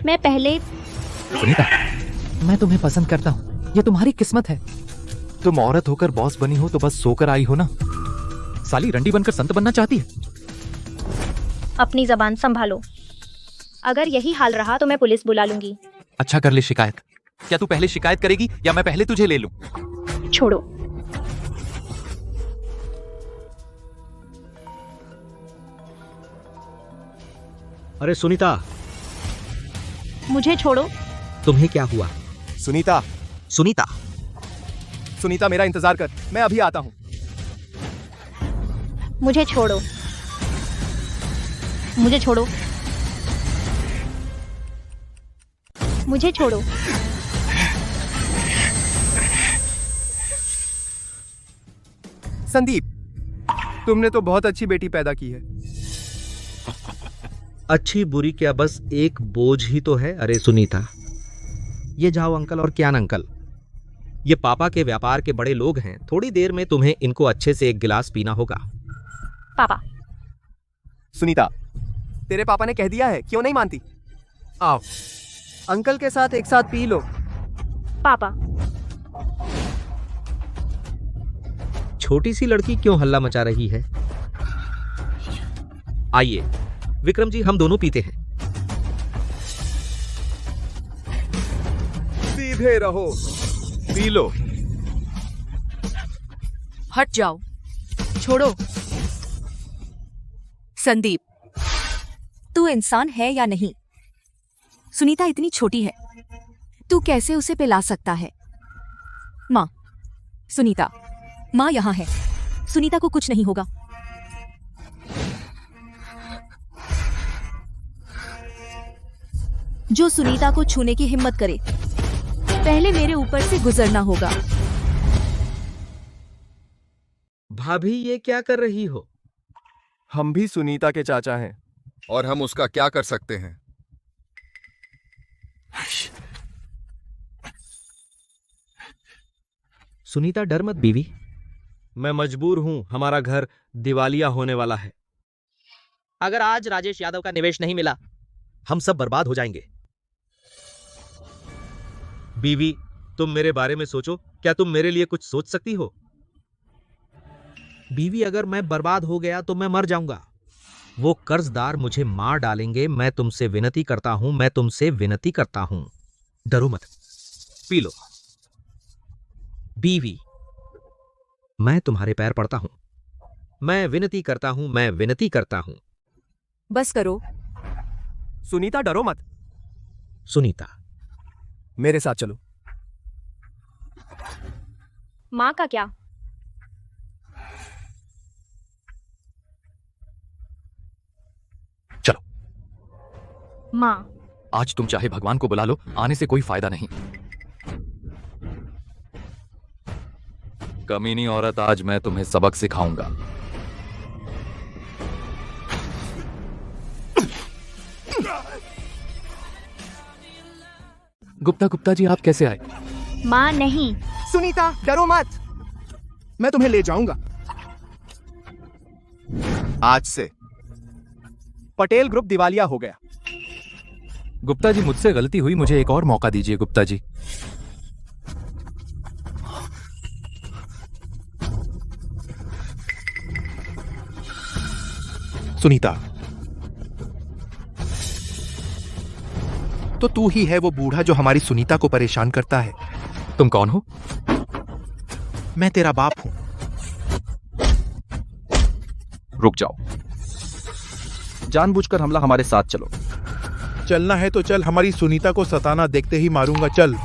मैं पहले। सुनीता, मैं तुम्हें पसंद करता हूँ, ये तुम्हारी किस्मत है। तुम औरत होकर बॉस बनी हो तो बस सोकर आई हो ना। साली रंडी बनकर संत बनना चाहती है। अपनी जबान संभालो, अगर यही हाल रहा तो मैं पुलिस बुला लूंगी। अच्छा, कर ले शिकायत। क्या तू पहले शिकायत करेगी या मैं पहले तुझे ले लूं? छोड़ो। अरे सुनीता, मुझे छोड़ो। तुम्हें क्या हुआ? सुनीता, सुनीता, सुनीता मेरा इंतजार कर, मैं अभी आता हूँ। मुझे छोड़ो, मुझे छोड़ो, मुझे छोड़ो। संदीप, तुमने तो बहुत अच्छी बेटी पैदा की है। अच्छी बुरी क्या, बस एक बोझ ही तो है। अरे सुनीता, ये जाओ अंकल और क्या अंकल, ये पापा के व्यापार के बड़े लोग हैं, थोड़ी देर में तुम्हें इनको अच्छे से एक गिलास पीना होगा। पापा। सुनीता, तेरे पापा ने कह दिया है, क्यों नहीं मानती? आओ, अंकल के साथ एक साथ पी लो। पापा। छोटी सी लड़की क्यों हल्ला मचा रही है? आइए विक्रम जी, हम दोनों पीते हैं। सीधे रहो, पी लो। हट जाओ, छोड़ो। संदीप, तू इंसान है या नहीं? सुनीता इतनी छोटी है, तू कैसे उसे पिला सकता है? माँ, सुनीता, माँ यहाँ है, सुनीता को कुछ नहीं होगा। जो सुनीता को छूने की हिम्मत करे, पहले मेरे ऊपर से गुजरना होगा। भाभी ये क्या कर रही हो? हम भी सुनीता के चाचा हैं। और हम उसका क्या कर सकते हैं? सुनीता डर मत बीवी, मैं मजबूर हूं, हमारा घर दिवालिया होने वाला है। अगर आज राजेश यादव का निवेश नहीं मिला, हम सब बर्बाद हो जाएंगे। बीवी, तुम मेरे बारे में सोचो, क्या तुम मेरे लिए कुछ सोच सकती हो? बीवी, अगर मैं बर्बाद हो गया तो मैं मर जाऊंगा। वो कर्जदार मुझे मार डालेंगे। मैं तुमसे विनती करता हूं, मैं तुमसे विनती करता हूं, डरो मत, पी लो। बीवी, मैं तुम्हारे पैर पड़ता हूं, मैं विनती करता हूं, मैं विनती करता हूं। बस करो। सुनीता डरो मत। सुनीता, मेरे साथ चलो। माँ का क्या? चलो। माँ, आज तुम चाहे भगवान को बुला लो, आने से कोई फायदा नहीं। कमीनी औरत, आज मैं तुम्हें सबक सिखाऊंगा। गुप्ता जी, आप कैसे आए? माँ नहीं। सुनीता डरो मत, मैं तुम्हें ले जाऊंगा। आज से पटेल ग्रुप दिवालिया हो गया। गुप्ता जी, मुझसे गलती हुई, मुझे एक और मौका दीजिए गुप्ता जी। सुनीता, तो तू ही है वो बूढ़ा जो हमारी सुनीता को परेशान करता है। तुम कौन हो? मैं तेरा बाप हूं। रुक जाओ, जानबूझकर हमला हमारे साथ चलो। चलना है तो चल, हमारी सुनीता को सताना देखते ही मारूंगा, चल।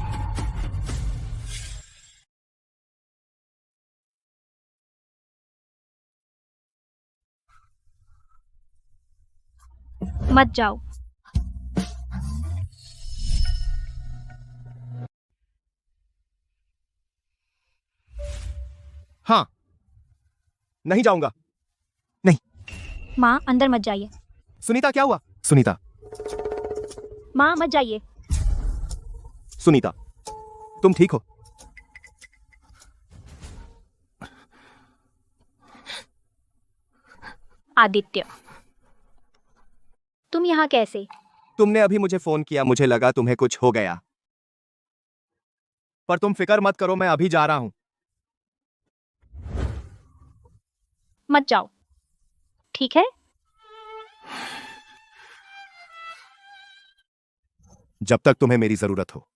मत जाओ। हाँ, नहीं जाऊंगा। नहीं। माँ, अंदर मत जाइए। सुनीता क्या हुआ? सुनीता, माँ मत जाइए। सुनीता, तुम ठीक हो? आदित्य, तुम यहाँ कैसे? तुमने अभी मुझे फोन किया, मुझे लगा तुम्हें कुछ हो गया। पर तुम फिक्र मत करो, मैं अभी जा रहा हूं। मत जाओ, ठीक है? जब तक तुम्हें मेरी जरूरत हो,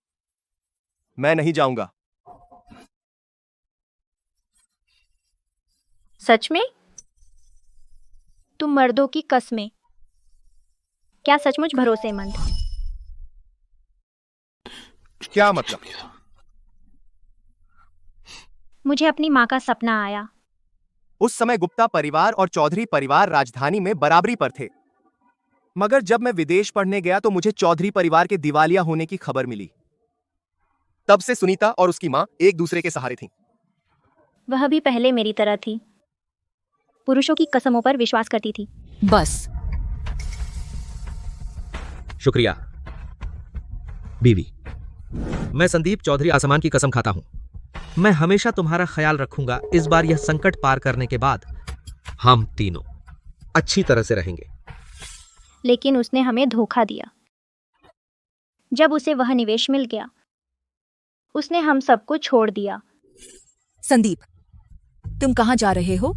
मैं नहीं जाऊंगा। सच में? तुम मर्दों की कस्में, क्या सचमुच भरोसेमंद? क्या मतलब? मुझे अपनी माँ का सपना आया। उस समय गुप्ता परिवार और चौधरी परिवार राजधानी में बराबरी पर थे, मगर जब मैं विदेश पढ़ने गया तो मुझे चौधरी परिवार के दिवालिया होने की खबर मिली। तब से सुनीता और उसकी मां एक दूसरे के सहारे थीं। वह भी पहले मेरी तरह थी, पुरुषों की कसमों पर विश्वास करती थी। बस। शुक्रिया बीवी। मैं संदीप चौधरी आसमान की कसम खाता हूं, मैं हमेशा तुम्हारा ख्याल रखूंगा। इस बार यह संकट पार करने के बाद हम तीनों अच्छी तरह से रहेंगे। लेकिन उसने हमें धोखा दिया। जब उसे वह निवेश मिल गया, उसने हम सबको छोड़ दिया। संदीप, तुम कहां जा रहे हो?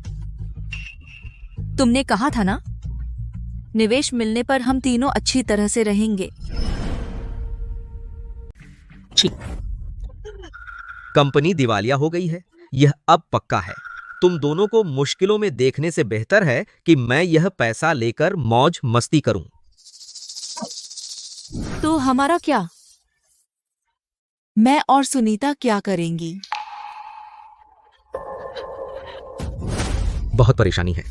तुमने कहा था ना, निवेश मिलने पर हम तीनों अच्छी तरह से रहेंगे। कंपनी दिवालिया हो गई है, यह अब पक्का है। तुम दोनों को मुश्किलों में देखने से बेहतर है कि मैं यह पैसा लेकर मौज मस्ती करूं। तो हमारा क्या? मैं और सुनीता क्या करेंगी? बहुत परेशानी है।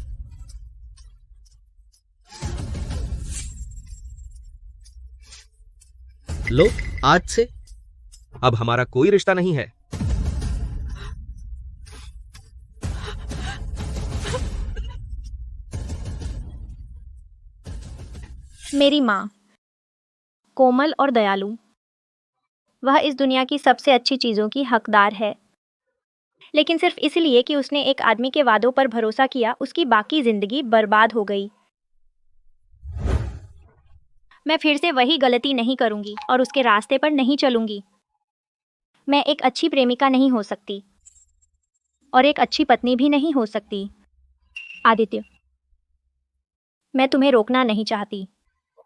लो, आज से अब हमारा कोई रिश्ता नहीं है। मेरी माँ कोमल और दयालु, वह इस दुनिया की सबसे अच्छी चीज़ों की हकदार है, लेकिन सिर्फ इसलिए कि उसने एक आदमी के वादों पर भरोसा किया, उसकी बाकी जिंदगी बर्बाद हो गई। मैं फिर से वही गलती नहीं करूंगी और उसके रास्ते पर नहीं चलूंगी। मैं एक अच्छी प्रेमिका नहीं हो सकती और एक अच्छी पत्नी भी नहीं हो सकती। आदित्य, मैं तुम्हें रोकना नहीं चाहती।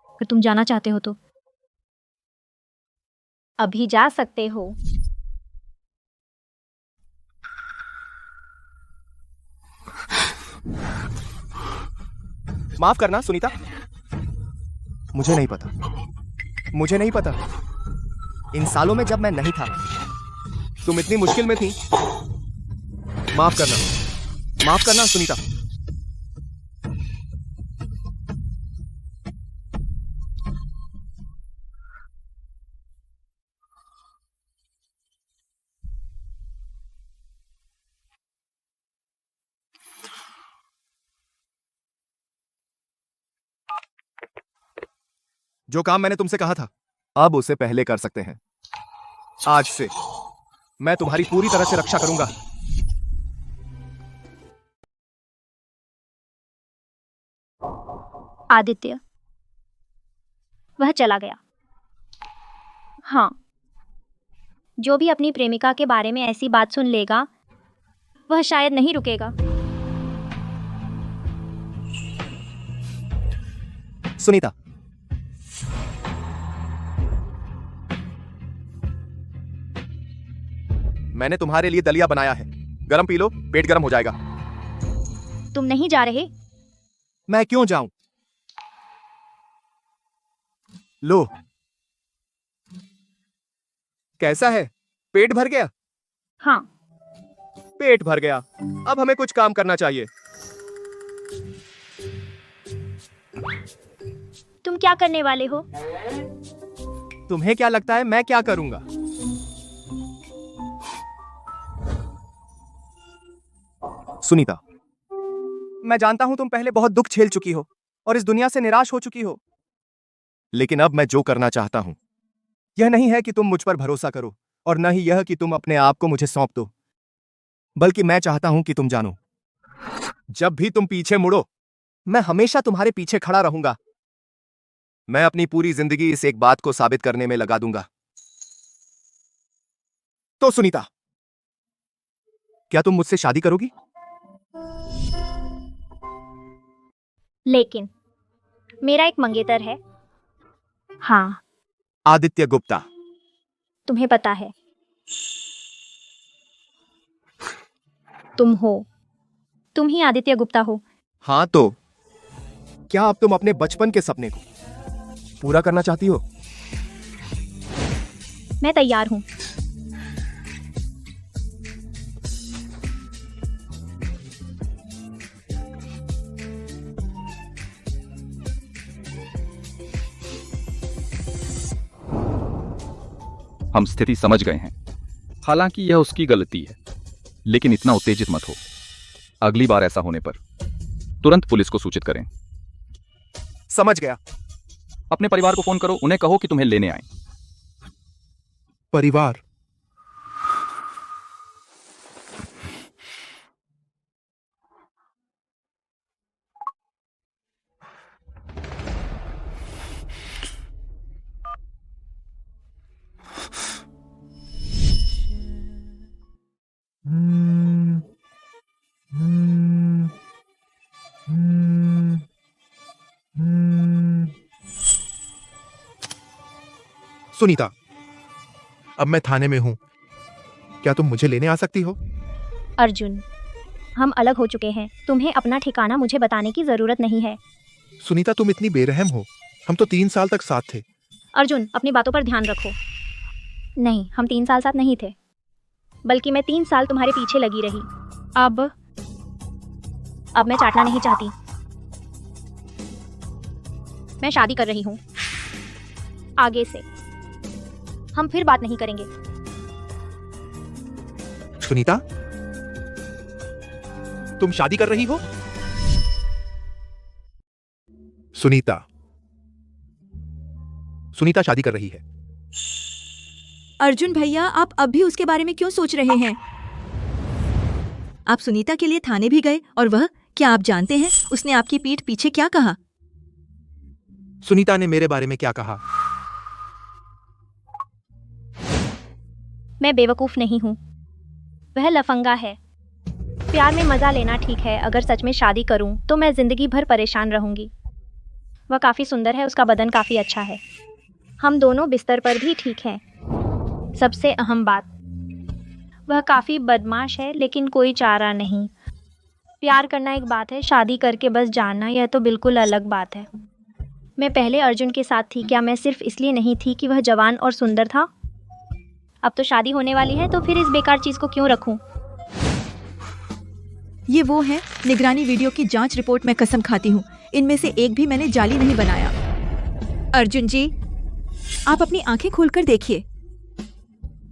अगर तुम जाना चाहते हो तो अभी जा सकते हो। माफ करना सुनीता, मुझे नहीं पता, मुझे नहीं पता। इन सालों में जब मैं नहीं था, तुम इतनी मुश्किल में थी। माफ करना सुनीता। जो काम मैंने तुमसे कहा था, अब उसे पहले कर सकते हैं। आज से मैं तुम्हारी पूरी तरह से रक्षा करूंगा। आदित्य, वह चला गया। हाँ, जो भी अपनी प्रेमिका के बारे में ऐसी बात सुन लेगा, वह शायद नहीं रुकेगा। सुनीता, मैंने तुम्हारे लिए दलिया बनाया है, गरम पी लो, पेट गरम हो जाएगा। तुम नहीं जा रहे? मैं क्यों जाऊं? लो, कैसा है? पेट भर गया? हाँ, पेट भर गया। अब हमें कुछ काम करना चाहिए। तुम क्या करने वाले हो? तुम्हें क्या लगता है मैं क्या करूंगा? सुनीता, मैं जानता हूं तुम पहले बहुत दुख झेल चुकी हो और इस दुनिया से निराश हो चुकी हो, लेकिन अब मैं जो करना चाहता हूं यह नहीं है कि तुम मुझ पर भरोसा करो और न ही यह कि तुम अपने आप को मुझे सौंप दो, बल्कि मैं चाहता हूं कि तुम जानो, जब भी तुम पीछे मुड़ो, मैं हमेशा तुम्हारे पीछे खड़ा रहूंगा। मैं अपनी पूरी जिंदगी इस एक बात को साबित करने में लगा दूंगा। तो सुनीता, क्या तुम मुझसे शादी करोगी? लेकिन मेरा एक मंगेतर है। हाँ, आदित्य गुप्ता। तुम्हें पता है, तुम ही आदित्य गुप्ता हो। हाँ, तो क्या अब तुम अपने बचपन के सपने को पूरा करना चाहती हो? मैं तैयार हूं। हम स्थिति समझ गए हैं। हालांकि यह उसकी गलती है, लेकिन इतना उत्तेजित मत हो। अगली बार ऐसा होने पर तुरंत पुलिस को सूचित करें। समझ गया। अपने परिवार को फोन करो, उन्हें कहो कि तुम्हें लेने आए। परिवार? सुनीता, अब मैं थाने में हूं। क्या तुम मुझे लेने आ सकती हो? अर्जुन, हम अलग हो चुके हैं। तुम्हें अपना ठिकाना मुझे बताने की जरूरत नहीं है। सुनीता, तुम इतनी बेरहम हो। हम तो 3 साल तक साथ थे। अर्जुन, अपनी बातों पर ध्यान रखो। नहीं, हम 3 साल साथ नहीं थे, बल्कि मैं 3 साल तुम्हारे पीछे लगी रही। अब मैं चाटना नहीं चाहती। मैं शादी कर रही हूँ। आगे से हम फिर बात नहीं करेंगे। सुनीता, तुम शादी कर रही हो? सुनीता, सुनीता शादी कर रही है। अर्जुन भैया, आप अब भी उसके बारे में क्यों सोच रहे हैं? आप सुनीता के लिए थाने भी गए और वह, क्या आप जानते हैं उसने आपकी पीठ पीछे क्या कहा? सुनीता ने मेरे बारे में क्या कहा? मैं बेवकूफ नहीं हूँ। वह लफंगा है। प्यार में मजा लेना ठीक है, अगर सच में शादी करूं तो मैं जिंदगी भर परेशान रहूंगी। वह काफी सुंदर है, उसका बदन काफी अच्छा है। हम दोनों बिस्तर पर भी ठीक हैं। सबसे अहम बात, वह काफी बदमाश है, लेकिन कोई चारा नहीं। प्यार करना एक बात है, शादी करके बस जाना यह तो बिल्कुल अलग बात है। मैं पहले अर्जुन के साथ थी, क्या मैं सिर्फ इसलिए नहीं थी कि वह जवान और सुंदर था? अब तो शादी होने वाली है, तो फिर इस बेकार चीज को क्यों रखूं? ये वो है निगरानी वीडियो की जांच रिपोर्ट। मैं कसम खाती हूँ इनमें से एक भी मैंने जाली नहीं बनाया। अर्जुन जी, आप अपनी आंखें खोलकर देखिए,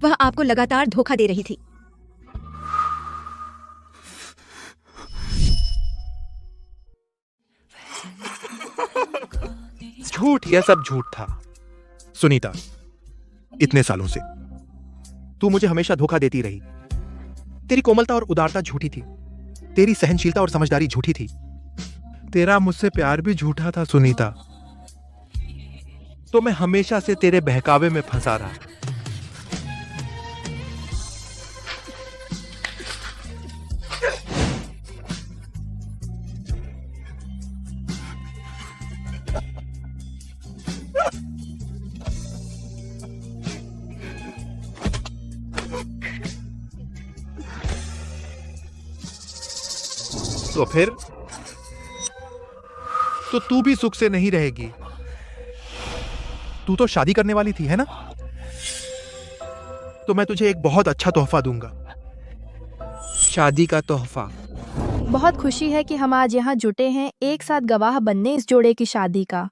वह आपको लगातार धोखा दे रही थी। झूठ, यह सब झूठ था। सुनीता, इतने सालों से तू मुझे हमेशा धोखा देती रही। तेरी कोमलता और उदारता झूठी थी, तेरी सहनशीलता और समझदारी झूठी थी, तेरा मुझसे प्यार भी झूठा था सुनीता। तो मैं हमेशा से तेरे बहकावे में फंसा रहा। तो फिर तो तू भी सुख से नहीं रहेगी। तू तो शादी करने वाली थी, है ना? तो मैं तुझे एक बहुत अच्छा तोहफा दूंगा, शादी का तोहफा। बहुत खुशी है कि हम आज यहाँ जुटे हैं, एक साथ गवाह बनने इस जोड़े की शादी का।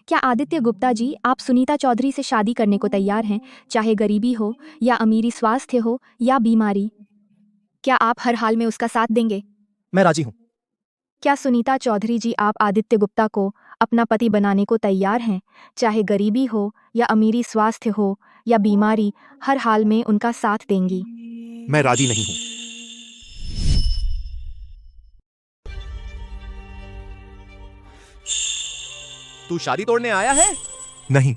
क्या आदित्य गुप्ता जी, आप सुनीता चौधरी से शादी करने को तैयार हैं, चाहे गरीबी हो या अमीरी, स्वास्थ्य हो या बीमारी? क्या आप हर हाल में उसका साथ देंगे? मैं राजी हूँ। क्या सुनीता चौधरी जी, आप आदित्य गुप्ता को अपना पति बनाने को तैयार हैं, चाहे गरीबी हो या अमीरी, स्वास्थ्य हो या बीमारी, हर हाल में उनका साथ देंगी? मैं राजी नहीं हूं। तू शादी तोड़ने आया है? नहीं,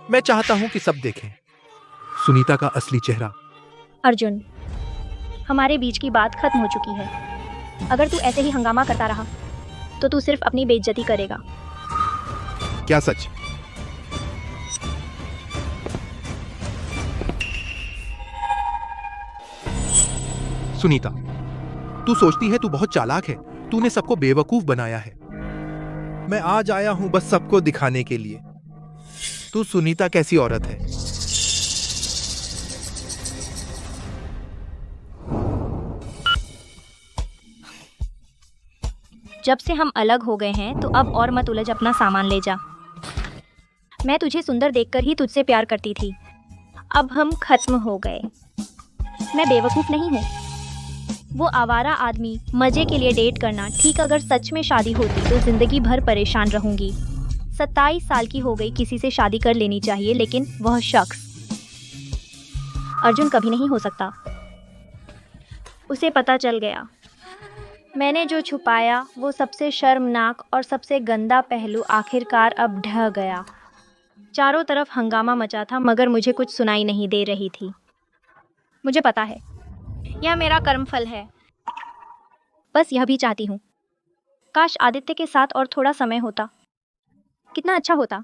मैं चाहता हूं कि सब देखें सुनीता का असली चेहरा। अर्जुन, हमारे बीच की बात खत्म हो चुकी है। अगर तू ऐसे ही हंगामा करता रहा तो तू सिर्फ अपनी बेइज्जती करेगा। क्या सच? सुनीता, तू सोचती है तू बहुत चालाक है, तूने सबको बेवकूफ बनाया है। मैं आज आया हूं बस सबको दिखाने के लिए तू सुनीता कैसी औरत है। जब से हम अलग हो गए हैं तो अब और मत उलझ, अपना सामान ले जा। मैं तुझे सुंदर देखकर ही तुझसे प्यार करती थी, अब हम खत्म हो गए। मैं बेवकूफ नहीं हूँ। वो आवारा आदमी, मजे के लिए डेट करना ठीक, अगर सच में शादी होती तो जिंदगी भर परेशान रहूंगी। 27 साल की हो गई, किसी से शादी कर लेनी चाहिए, लेकिन वह शख्स अर्जुन कभी नहीं हो सकता। उसे पता चल गया। मैंने जो छुपाया वो सबसे शर्मनाक और सबसे गंदा पहलू आखिरकार अब ढह गया। चारों तरफ हंगामा मचा था, मगर मुझे कुछ सुनाई नहीं दे रही थी। मुझे पता है यह मेरा कर्मफल है। बस यह भी चाहती हूँ, काश आदित्य के साथ और थोड़ा समय होता, कितना अच्छा होता।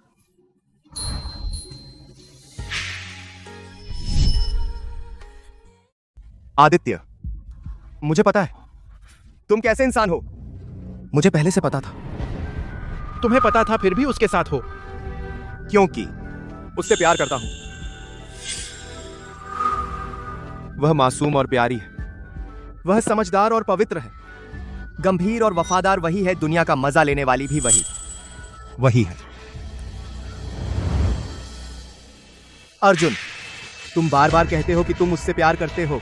आदित्य, मुझे पता है तुम कैसे इंसान हो। मुझे पहले से पता था। तुम्हें पता था फिर भी उसके साथ हो? क्योंकि उससे प्यार करता हूं। वह मासूम और प्यारी है, वह समझदार और पवित्र है, गंभीर और वफादार वही है, दुनिया का मजा लेने वाली भी वही है। अर्जुन, तुम बार बार कहते हो कि तुम उससे प्यार करते हो,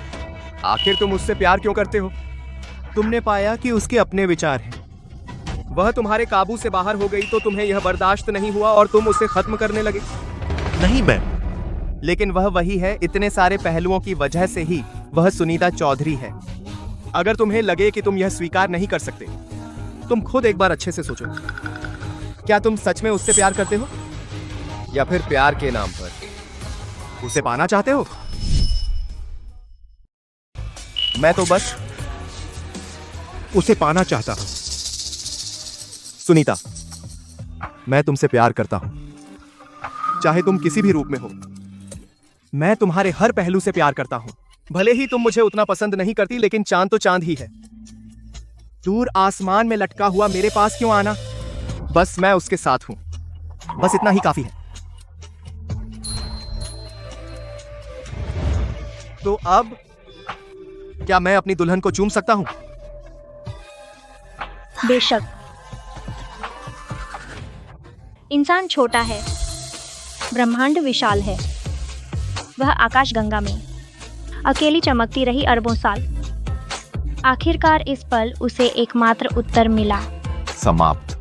आखिर तुम उससे प्यार क्यों करते हो? तुमने पाया कि उसके अपने विचार हैं, वह तुम्हारे काबू से बाहर हो गई तो तुम्हें यह बर्दाश्त नहीं हुआ और तुम उसे खत्म करने लगे। नहीं मैम। लेकिन वह वही है, इतने सारे पहलुओं की वजह से ही वह सुनीता चौधरी है। अगर तुम्हें लगे कि तुम यह स्वीकार नहीं कर सकते, तुम खुद एक बार अच्छे से सोचो। क्या तुम सच में उससे प्यार करते हो, या फिर प्यार के नाम पर उसे पाना चाहते हो? मैं तो बस उसे पाना चाहता हूं। सुनीता, मैं तुमसे प्यार करता हूं, चाहे तुम किसी भी रूप में हो। मैं तुम्हारे हर पहलू से प्यार करता हूं। भले ही तुम मुझे उतना पसंद नहीं करती, लेकिन चांद तो चांद ही है। दूर आसमान में लटका हुआ मेरे पास क्यों आना? बस मैं उसके साथ हूं, बस इतना ही काफी है। तो अब क्या मैं अपनी दुल्हन को चूम सकता हूं? बेशक। इंसान छोटा है, ब्रह्मांड विशाल है। वह आकाशगंगा में अकेली चमकती रही अरबों साल। आखिरकार इस पल उसे एकमात्र उत्तर मिला। समाप्त।